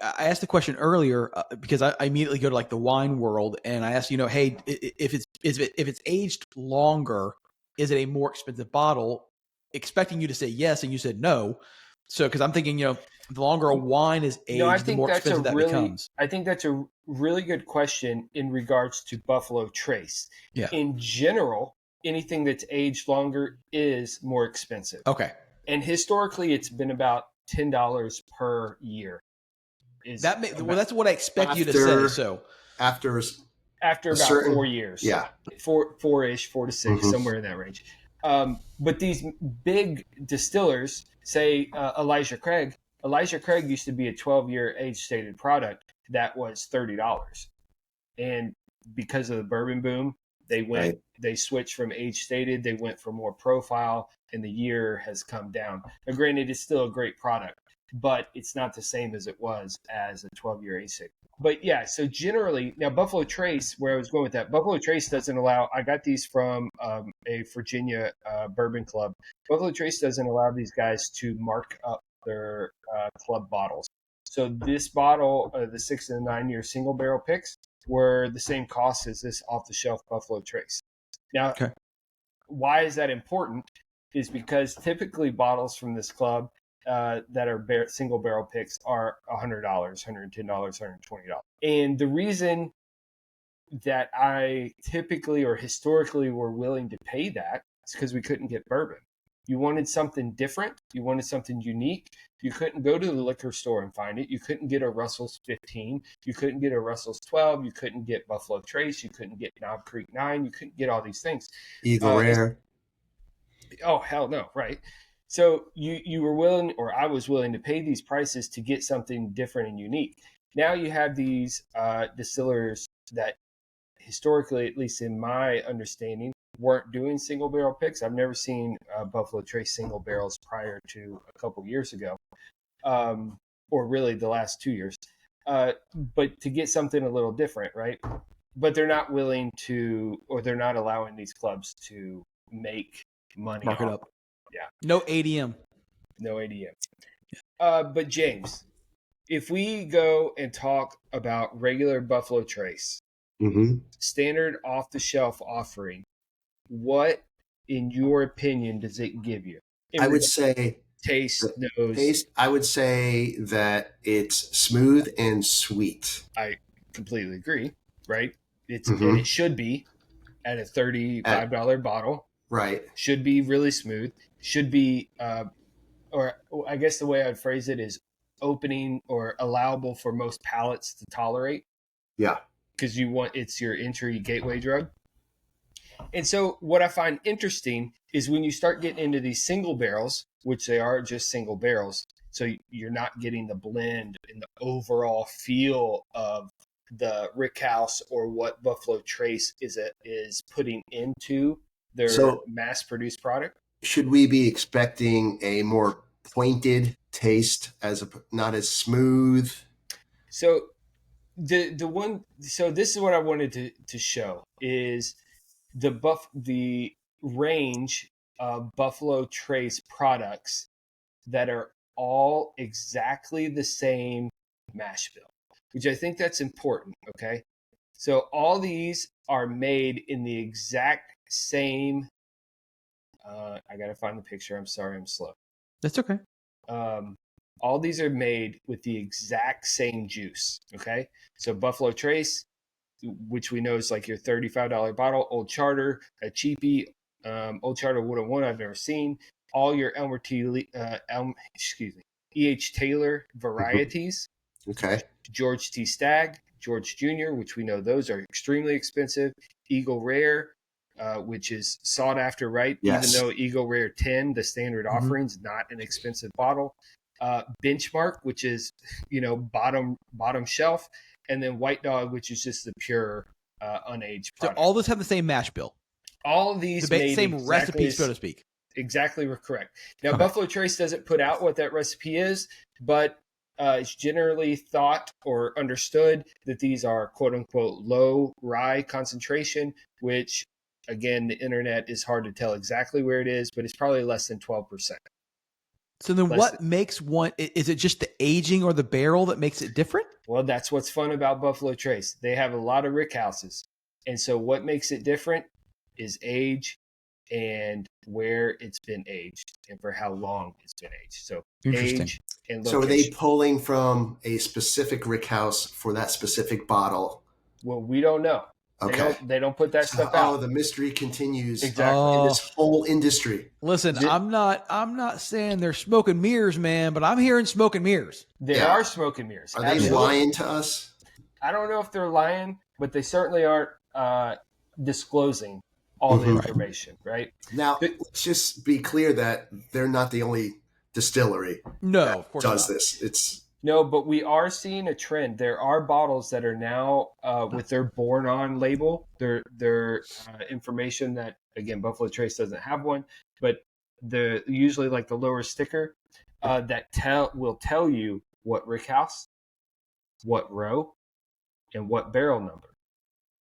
I asked the question earlier because I immediately go to like the wine world and I asked, hey, if it's aged longer, is it a more expensive bottle? Expecting you to say yes, and you said no. So because I'm thinking, the longer a wine is aged, the more expensive that becomes. I think that's a really good question in regards to Buffalo Trace. Yeah. In general, anything that's aged longer is more expensive. Okay. And historically, it's been about $10 per year. That's what I expect you to say. So after about 4 years, 4-ish, 4 to 6, somewhere in that range. But these big distillers, say Elijah Craig used to be a 12-year age stated product that was $30, and because of the bourbon boom, they switched from age stated, they went for more profile, and the year has come down. Now, granted, it's still a great product, but it's not the same as it was as a 12-year age stated. But yeah, so generally, now Buffalo Trace, where I was going with that, Buffalo Trace doesn't allow, I got these from a Virginia bourbon club. Buffalo Trace doesn't allow these guys to mark up their club bottles. So this bottle, the 6 and the 9-year single barrel picks, were the same cost as this off-the-shelf Buffalo Trace. Now, why is that important? Is because typically bottles from this club that are single barrel picks are $100, $110, $120. And the reason that I typically or historically were willing to pay that is because we couldn't get bourbon. You wanted something different. You wanted something unique. You couldn't go to the liquor store and find it. You couldn't get a Russell's 15. You couldn't get a Russell's 12. You couldn't get Buffalo Trace. You couldn't get Knob Creek 9. You couldn't get all these things. Eagle Rare. Oh, hell no, right? So you were willing, or I was willing to pay these prices to get something different and unique. Now you have these distillers that historically, at least in my understanding, weren't doing single barrel picks. I've never seen Buffalo Trace single barrels prior to a couple years ago, or really the last 2 years. But to get something a little different, right? But they're not willing to, or they're not allowing these clubs to make money. Mark it up. Yeah. No ADM. No ADM. But James, if we go and talk about regular Buffalo Trace, standard off the shelf offering, what, in your opinion, does it give you? I would say taste, nose. Taste. I would say that it's smooth and sweet. I completely agree. Right? And it should be at a $35 bottle. Right. Should be really smooth. Should be, or I guess the way I'd phrase it is opening or allowable for most palates to tolerate. Yeah. Because it's your entry gateway drug. And so what I find interesting is when you start getting into these single barrels, which they are just single barrels, so you're not getting the blend and the overall feel of the Rickhouse or what Buffalo Trace is putting into their mass-produced product. Should we be expecting a more pointed taste, not as smooth? So this is what I wanted to show is the range of Buffalo Trace products that are all exactly the same mash bill, which I think that's important. Okay. So all these are made in the exact same, I got to find the picture. I'm sorry. I'm slow. That's okay. All these are made with the exact same juice. Okay. So Buffalo Trace, which we know is like your $35 bottle, Old Charter, a cheapie, Old Charter 101 I've never seen, all your E.H. Taylor varieties. Okay. George T. Stagg, George Jr., which we know those are extremely expensive. Eagle Rare, which is sought after, right? Yes. Even though Eagle Rare 10, the standard offering, is not an expensive bottle. Benchmark, which is, bottom shelf. And then White Dog, which is just the pure unaged product. So all those have the same mash bill. All of these same recipe, so to speak. Exactly correct. Now, Buffalo Trace doesn't put out what that recipe is, but it's generally thought or understood that these are quote unquote low rye concentration, which again, the internet is hard to tell exactly where it is, but it's probably less than 12%. So then makes one, is it just the aging or the barrel that makes it different? Well, that's what's fun about Buffalo Trace. They have a lot of rickhouses. And so what makes it different is age and where it's been aged and for how long it's been aged. So age and location. So are they pulling from a specific rickhouse for that specific bottle? Well, we don't know. Okay. They don't put that stuff out. Oh, the mystery continues. Exactly. In this whole industry. Listen, I'm not saying they're smoke and mirrors, man, but I'm hearing smoke and mirrors. They are smoke and mirrors. Are they lying to us? I don't know if they're lying, but they certainly aren't disclosing all the information, right? Now, let's just be clear that they're not the only distillery of course does not. this. No, but we are seeing a trend. There are bottles that are now with their Born On label, their information that, again, Buffalo Trace doesn't have one, but the usually like the lower sticker that will tell you what rickhouse, what row, and what barrel number.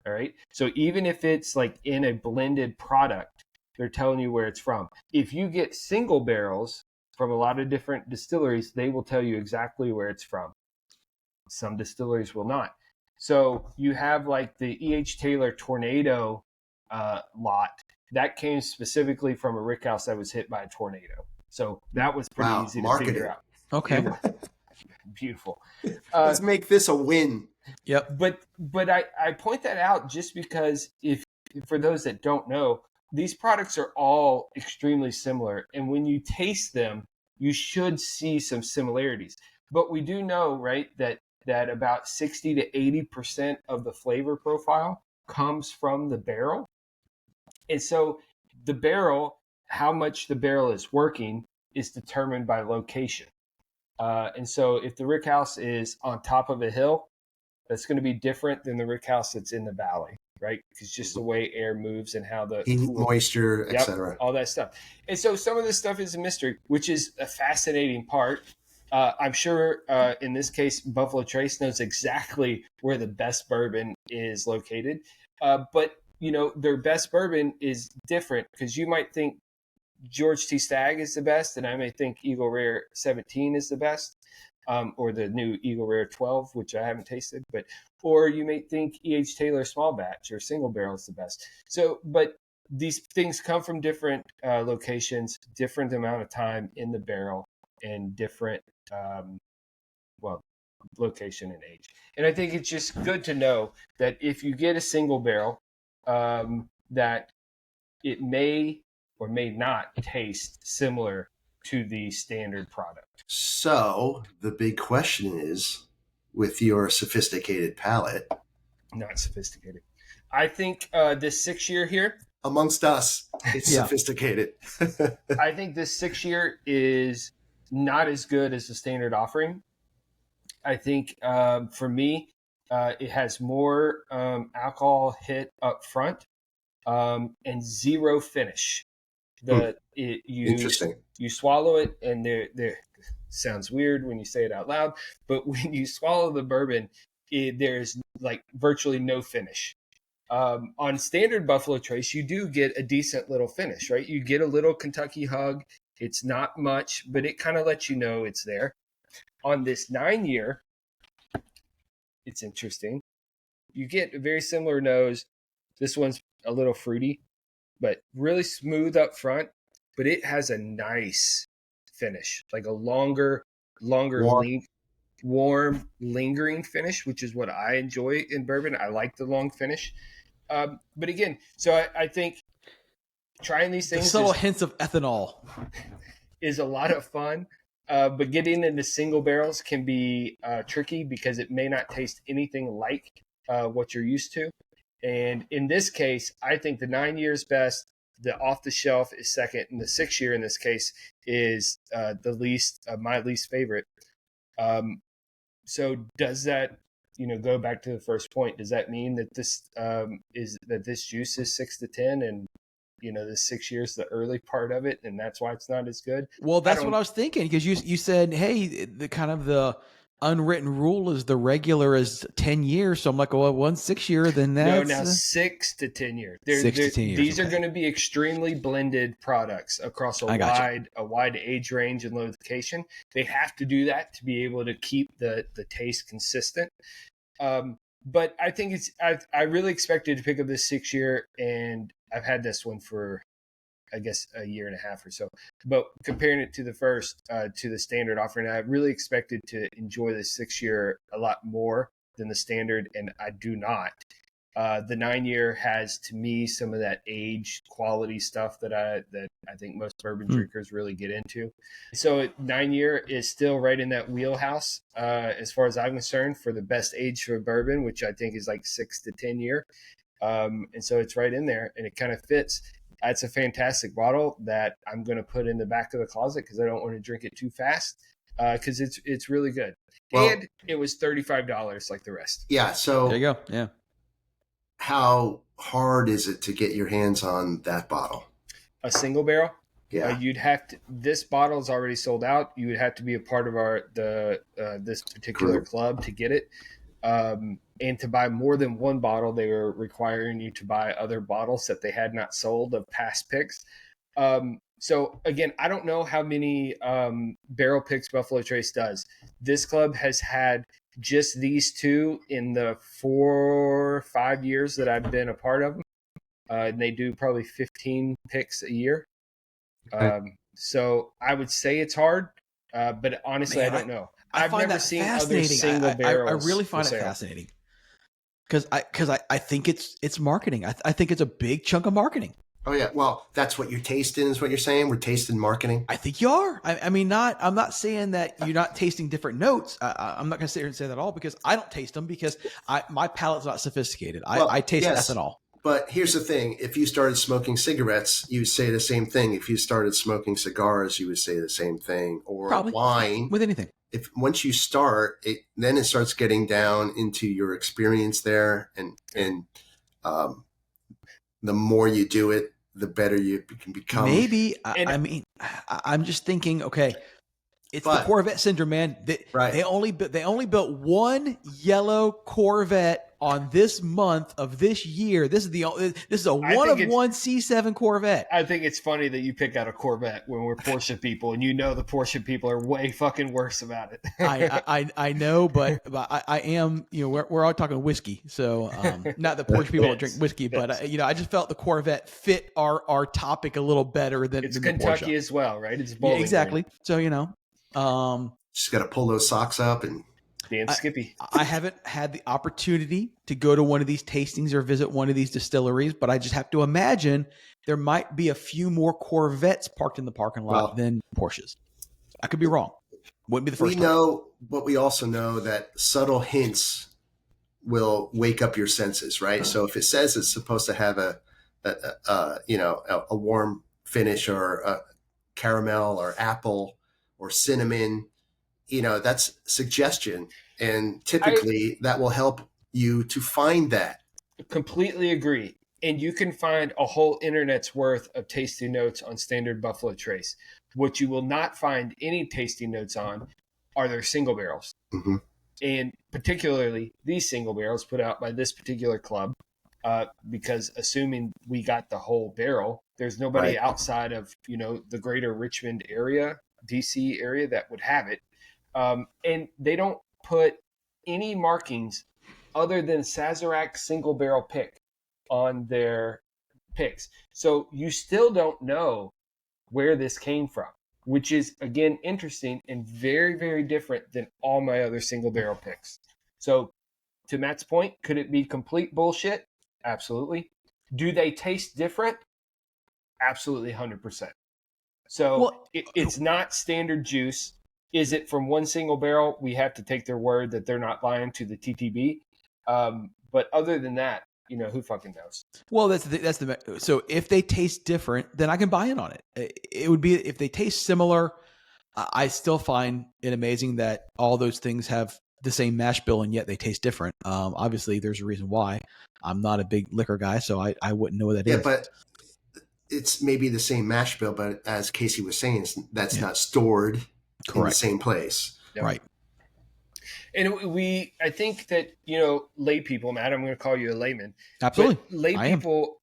All right. So even if it's like in a blended product, they're telling you where it's from. If you get single barrels from a lot of different distilleries, they will tell you exactly where it's from. Some distilleries will not. So you have like the E.H. Taylor Tornado lot that came specifically from a rickhouse that was hit by a tornado. So that was pretty easy to figure out. Okay. Beautiful. Let's make this a win. Yep. But I point that out just because if for those that don't know, these products are all extremely similar. And when you taste them, you should see some similarities. But we do know, right, that about 60 to 80% of the flavor profile comes from the barrel. And so the barrel, how much the barrel is working is determined by location. And so if the rickhouse is on top of a hill, that's going to be different than the rickhouse that's in the valley. right? Because just the way air moves and how the heat, moisture, yep, etc. all that stuff. And so some of this stuff is a mystery, which is a fascinating part. I'm sure in this case, Buffalo Trace knows exactly where the best bourbon is located. But, their best bourbon is different because you might think George T. Stagg is the best, and I may think Eagle Rare 17 is the best, or the new Eagle Rare 12, which I haven't tasted, or you may think E.H. Taylor Small Batch or Single Barrel is the best. So, but these things come from different locations, different amount of time in the barrel, and different, location and age. And I think it's just good to know that if you get a single barrel, that it may or may not taste similar to the standard product. So the big question is, with your sophisticated palate, not sophisticated. I think this 6 year here, amongst us, it's sophisticated. I think this 6 year is not as good as the standard offering. I think for me, it has more alcohol hit up front and zero finish. Interesting. You swallow it, and there sounds weird when you say it out loud, but when you swallow the bourbon, there's like virtually no finish. On standard Buffalo Trace, you do get a decent little finish, right? You get a little Kentucky hug. It's not much, but it kind of lets you know it's there. On this 9 year, it's interesting. You get a very similar nose. This one's a little fruity, but really smooth up front. But it has a nice finish, like a longer, warm, lingering finish, which is what I enjoy in bourbon. I like the long finish. But again, so I think trying these things, the subtle hints of ethanol, is a lot of fun. But getting into single barrels can be tricky because it may not taste anything like what you're used to. And in this case, I think the 9 years best, the off the shelf is second, and the 6 year in this case is my least favorite. So does that, go back to the first point? Does that mean that this juice is 6 to 10, and the 6 years, the early part of it, and that's why it's not as good? Well, that's what I was thinking, because you said, hey, the unwritten rule is the regular is 10 years. So I'm like, well, 1 6 year, then that's... No, now 6 to 10 years. 6 to 10 years. These are going to be extremely blended products across a wide age range and location. They have to do that to be able to keep the taste consistent. But I think I really expected to pick up this 6 year, and I've had this one for, I guess, a year and a half or so. But comparing it to the first, to the standard offering, I really expected to enjoy the 6 year a lot more than the standard, and I do not. The 9 year has, to me, some of that age quality stuff that I think most bourbon drinkers really get into. So 9 year is still right in that wheelhouse, as far as I'm concerned, for the best age for bourbon, which I think is like 6 to 10 year. And so it's right in there, and it kind of fits. It's a fantastic bottle that I'm going to put in the back of the closet because I don't want to drink it too fast, because it's really good. Well, and it was $35 like the rest. Yeah. So there you go. Yeah. How hard is it to get your hands on that bottle? A single barrel? Yeah. You'd have to. This bottle is already sold out. You would have to be a part of this particular club to get it. And to buy more than one bottle, they were requiring you to buy other bottles that they had not sold of past picks. So again, I don't know how many barrel picks Buffalo Trace does. This club has had just these two in the 4 or 5 years that I've been a part of them. And they do probably 15 picks a year. So I would say it's hard, but honestly, I don't know. I've never seen other single barrels. I really find it fascinating because I think it's marketing. I think it's a big chunk of marketing. Oh yeah, well, that's what you're tasting, is what you're saying. We're tasting marketing. I think you are. I mean, I'm not saying that you're not tasting different notes. I'm not going to sit here and say that at all, because I don't taste them, because my palate's not sophisticated. I taste ethanol. But here's the thing: if you started smoking cigarettes, you would say the same thing. If you started smoking cigars, you would say the same thing. Or probably wine, with anything. If once you start, then it starts getting down into your experience there, and The more you do it, the better you can become. Maybe. I mean, I'm just thinking, okay, it's the Corvette syndrome, man. They only built one yellow Corvette on this month of this year. This is a one of one C7 Corvette. I think it's funny that you pick out a Corvette when we're Porsche people, and you know the Porsche people are way fucking worse about it. I know, but I am, we're all talking whiskey, so not that Porsche people don't drink whiskey, but I just felt the Corvette fit our topic a little better than it's than Kentucky Porsche. As well, right? It's bowling exactly. green. So just got to pull those socks up and dance Skippy. I haven't had the opportunity to go to one of these tastings or visit one of these distilleries, but I just have to imagine there might be a few more Corvettes parked in the parking lot than Porsches. I could be wrong. Wouldn't be the first time. We know, but we also know that subtle hints will wake up your senses, right? So if it says it's supposed to have a warm finish or a caramel or apple or cinnamon, that's suggestion. And typically that will help you to find that. Completely agree. And you can find a whole internet's worth of tasting notes on standard Buffalo Trace. What you will not find any tasting notes on are their single barrels. Mm-hmm. And particularly these single barrels put out by this particular club, because assuming we got the whole barrel, there's nobody outside of, the greater Richmond area, DC area that would have it. And they don't put any markings other than Sazerac single barrel pick on their picks. So you still don't know where this came from, which is, again, interesting and very, very different than all my other single barrel picks. So to Matt's point, could it be complete bullshit? Absolutely. Do they taste different? Absolutely, 100%. So it's not standard juice. Is it from one single barrel? We have to take their word that they're not lying to the TTB. But other than that, who fucking knows? Well, so if they taste different, then I can buy in on it. It would be if they taste similar. I still find it amazing that all those things have the same mash bill and yet they taste different. Obviously, there's a reason why. I'm not a big liquor guy, so I wouldn't know what that is. Yeah, but it's maybe the same mash bill, but as Casey was saying, that's not stored in the same place. Yep. Right. And I think that, lay people, Matt, I'm going to call you a layman. Absolutely. Lay people,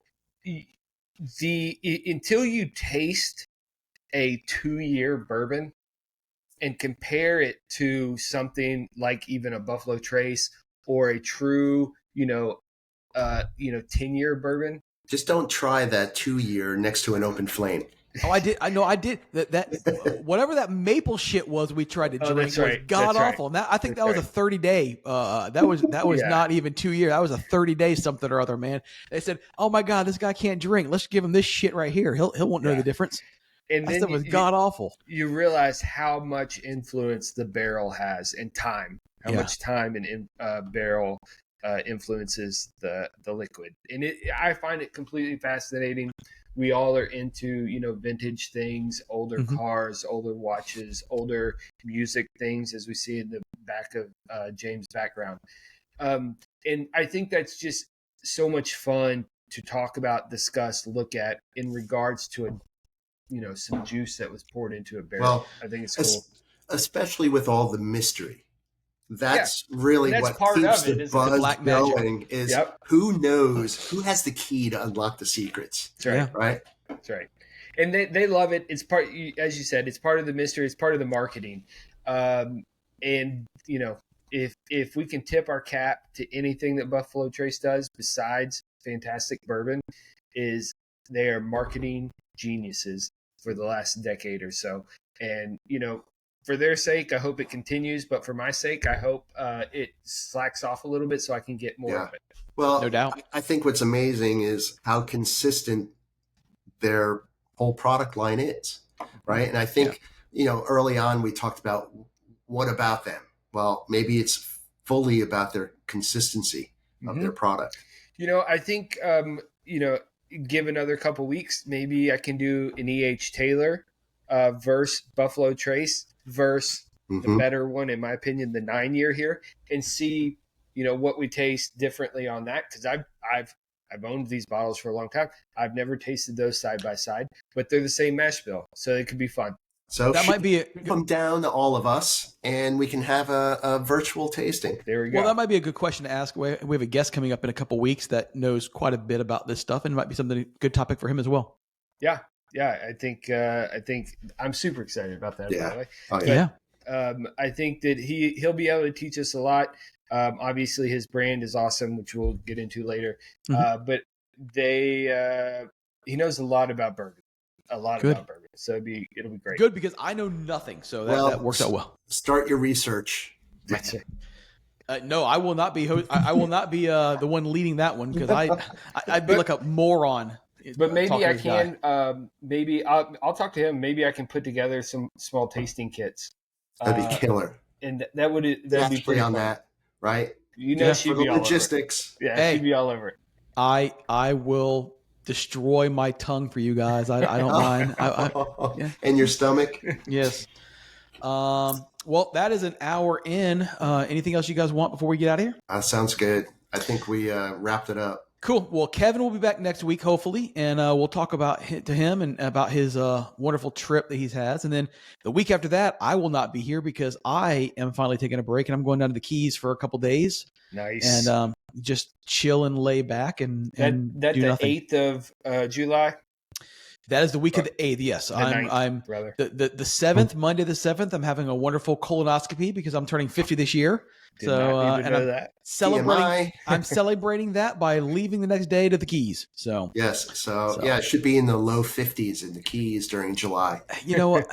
until you taste a 2-year bourbon and compare it to something like even a Buffalo Trace or a true, 10-year bourbon. Just don't try that 2-year next to an open flame. Oh, I did. I know I did. That whatever that maple shit was we tried to drink was god awful. And I think that was a 30-day. That was not even 2 years. That was a 30-day something or other, man. They said, "Oh my god, this guy can't drink. Let's give him this shit right here. He'll won't know the difference." And that stuff was god awful. You realize how much influence the barrel has and time. How much time and barrel influences the liquid, and I find it completely fascinating. We all are into, vintage things, older cars, older watches, older music things, as we see in the back of James' background. And I think that's just so much fun to talk about, discuss, look at in regards to some juice that was poured into a barrel. Well, I think it's cool. Especially with all the mystery. That's really what keeps the buzz going is who knows, who has the key to unlock the secrets. That's right. Right? That's right. And they love it. It's part, as you said, it's part of the mystery. It's part of the marketing. And, if we can tip our cap to anything that Buffalo Trace does besides fantastic bourbon, is they are marketing geniuses for the last decade or so. And, for their sake, I hope it continues. But for my sake, I hope it slacks off a little bit so I can get more of it. Well, no doubt. I think what's amazing is how consistent their whole product line is, right? And I think, early on we talked about what about them? Well, maybe it's fully about their consistency of their product. I think, give another couple weeks, maybe I can do an E.H. Taylor versus Buffalo Trace versus the better one, in my opinion, the 9-year here, and see, what we taste differently on that. Cause I've owned these bottles for a long time. I've never tasted those side by side, but they're the same mash bill, so it could be fun. So that might be come down to all of us, and we can have a virtual tasting. There we go. Well, that might be a good question to ask. We have a guest coming up in a couple of weeks that knows quite a bit about this stuff, and it might be something good topic for him as well. Yeah. I think I'm super excited about that. Yeah. By the way. Oh, yeah. I think that he'll be able to teach us a lot. Obviously, his brand is awesome, which we'll get into later. Mm-hmm. But he knows a lot about bourbon. About bourbon. So it'll be great. Good, because I know nothing, so that works out well. Start your research. That's it. No, I will not be. I will not be the one leading that one, because I'd be like a moron. But maybe I can. Maybe I'll talk to him. Maybe I can put together some small tasting kits. That'd be killer. And that'd be pretty on fun. that, right? She'd be all logistics. over it. Yeah, she'd be all over it. I will destroy my tongue for you guys. I don't mind. Yeah. And your stomach. Yes. Well, that is an hour in. Anything else you guys want before we get out of here? Sounds good. I think we wrapped it up. Cool. Well, Kevin will be back next week, hopefully, and we'll talk to him and about his wonderful trip that he's has. And then the week after that, I will not be here because I am finally taking a break, and I'm going down to the Keys for a couple days. Nice. And just chill and lay back and do the nothing. 8th of July. That is the week of the 8th. Yes, I'm brother. The 7th, Monday the 7th. I'm having a wonderful colonoscopy because I'm turning 50 this year. Did not need to know that. Celebrating. I'm celebrating that by leaving the next day to the Keys. So yes, so yeah, it should be in the low 50s in the Keys during July. You know what?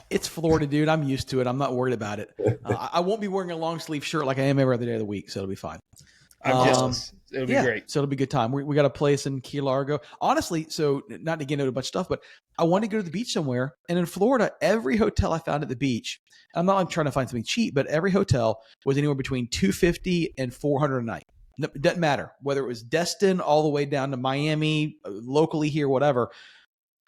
It's Florida, dude. I'm used to it. I'm not worried about it. I won't be wearing a long sleeve shirt like I am every other day of the week, so it'll be fine. I'm jealous. It'll be great. So it'll be a good time. We got a place in Key Largo. Honestly, so not to get into a bunch of stuff, but I want to go to the beach somewhere. And in Florida, every hotel I found at the beach, I'm not like trying to find something cheap, but every hotel was anywhere between $250 and $400 a night. It doesn't matter whether it was Destin all the way down to Miami, locally here, whatever.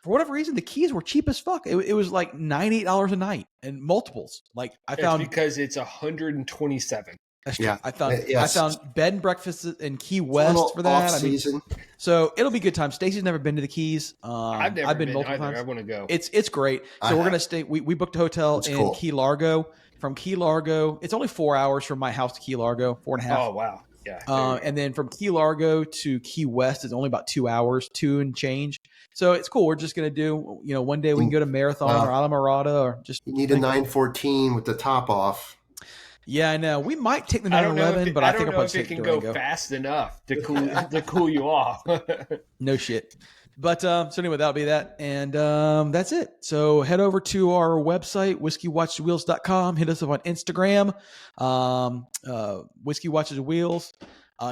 For whatever reason, the Keys were cheap as fuck. It was like $98 a night and multiples. Like I found because it's 127. That's true. Yeah. I found bed and breakfast in Key West for that. Season. So it'll be a good time. Stacey's never been to the Keys. I've been multiple either. times. I want to go. It's great. So we're gonna stay. We booked a hotel in Key Largo. From Key Largo, it's only 4 hours from my house to Key Largo, 4.5. Oh wow, yeah. And then from Key Largo to Key West is only about 2 hours, 2 and change. So it's cool. We're just gonna do. One day we can go to Marathon or Alamorada or just. You need a 914 with the top off. Yeah, I know. We might take the 911, but I think I'll probably take it can go fast enough to cool you off. No shit. But so anyway, that'll be that. And that's it. So head over to our website, whiskeywatcheswheels.com. Hit us up on Instagram, Whiskey Watches Wheels.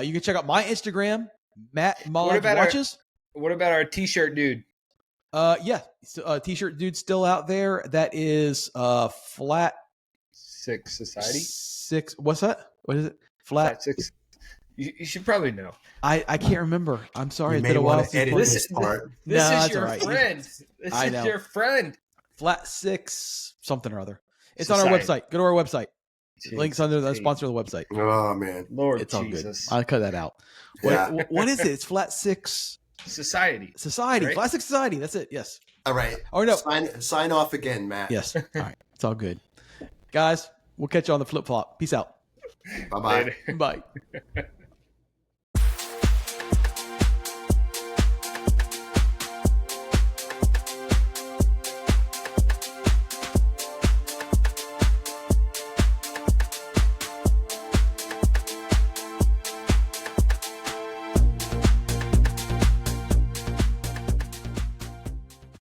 You can check out my Instagram, Matt Mollins Watches. What about our t-shirt dude? Yeah. So, t-shirt dude still out there. That is Flat Six Society. What's that? What is it? Flat Six. You should probably know. I can't remember. I'm sorry. It's been a while. This is your friend. This is your friend. Flat Six something or other. It's on our website. Go to our website. Links under the sponsor of the website. Oh man, Lord, it's all Jesus. good. I'll cut that out. Yeah. What is it? It's Flat Six Society. Right? Flat Six Society. That's it. Yes. All right. Oh no. Sign off again, Matt. Yes. All right. It's all good, guys. We'll catch you on the flip flop. Peace out. Bye-bye. Bye.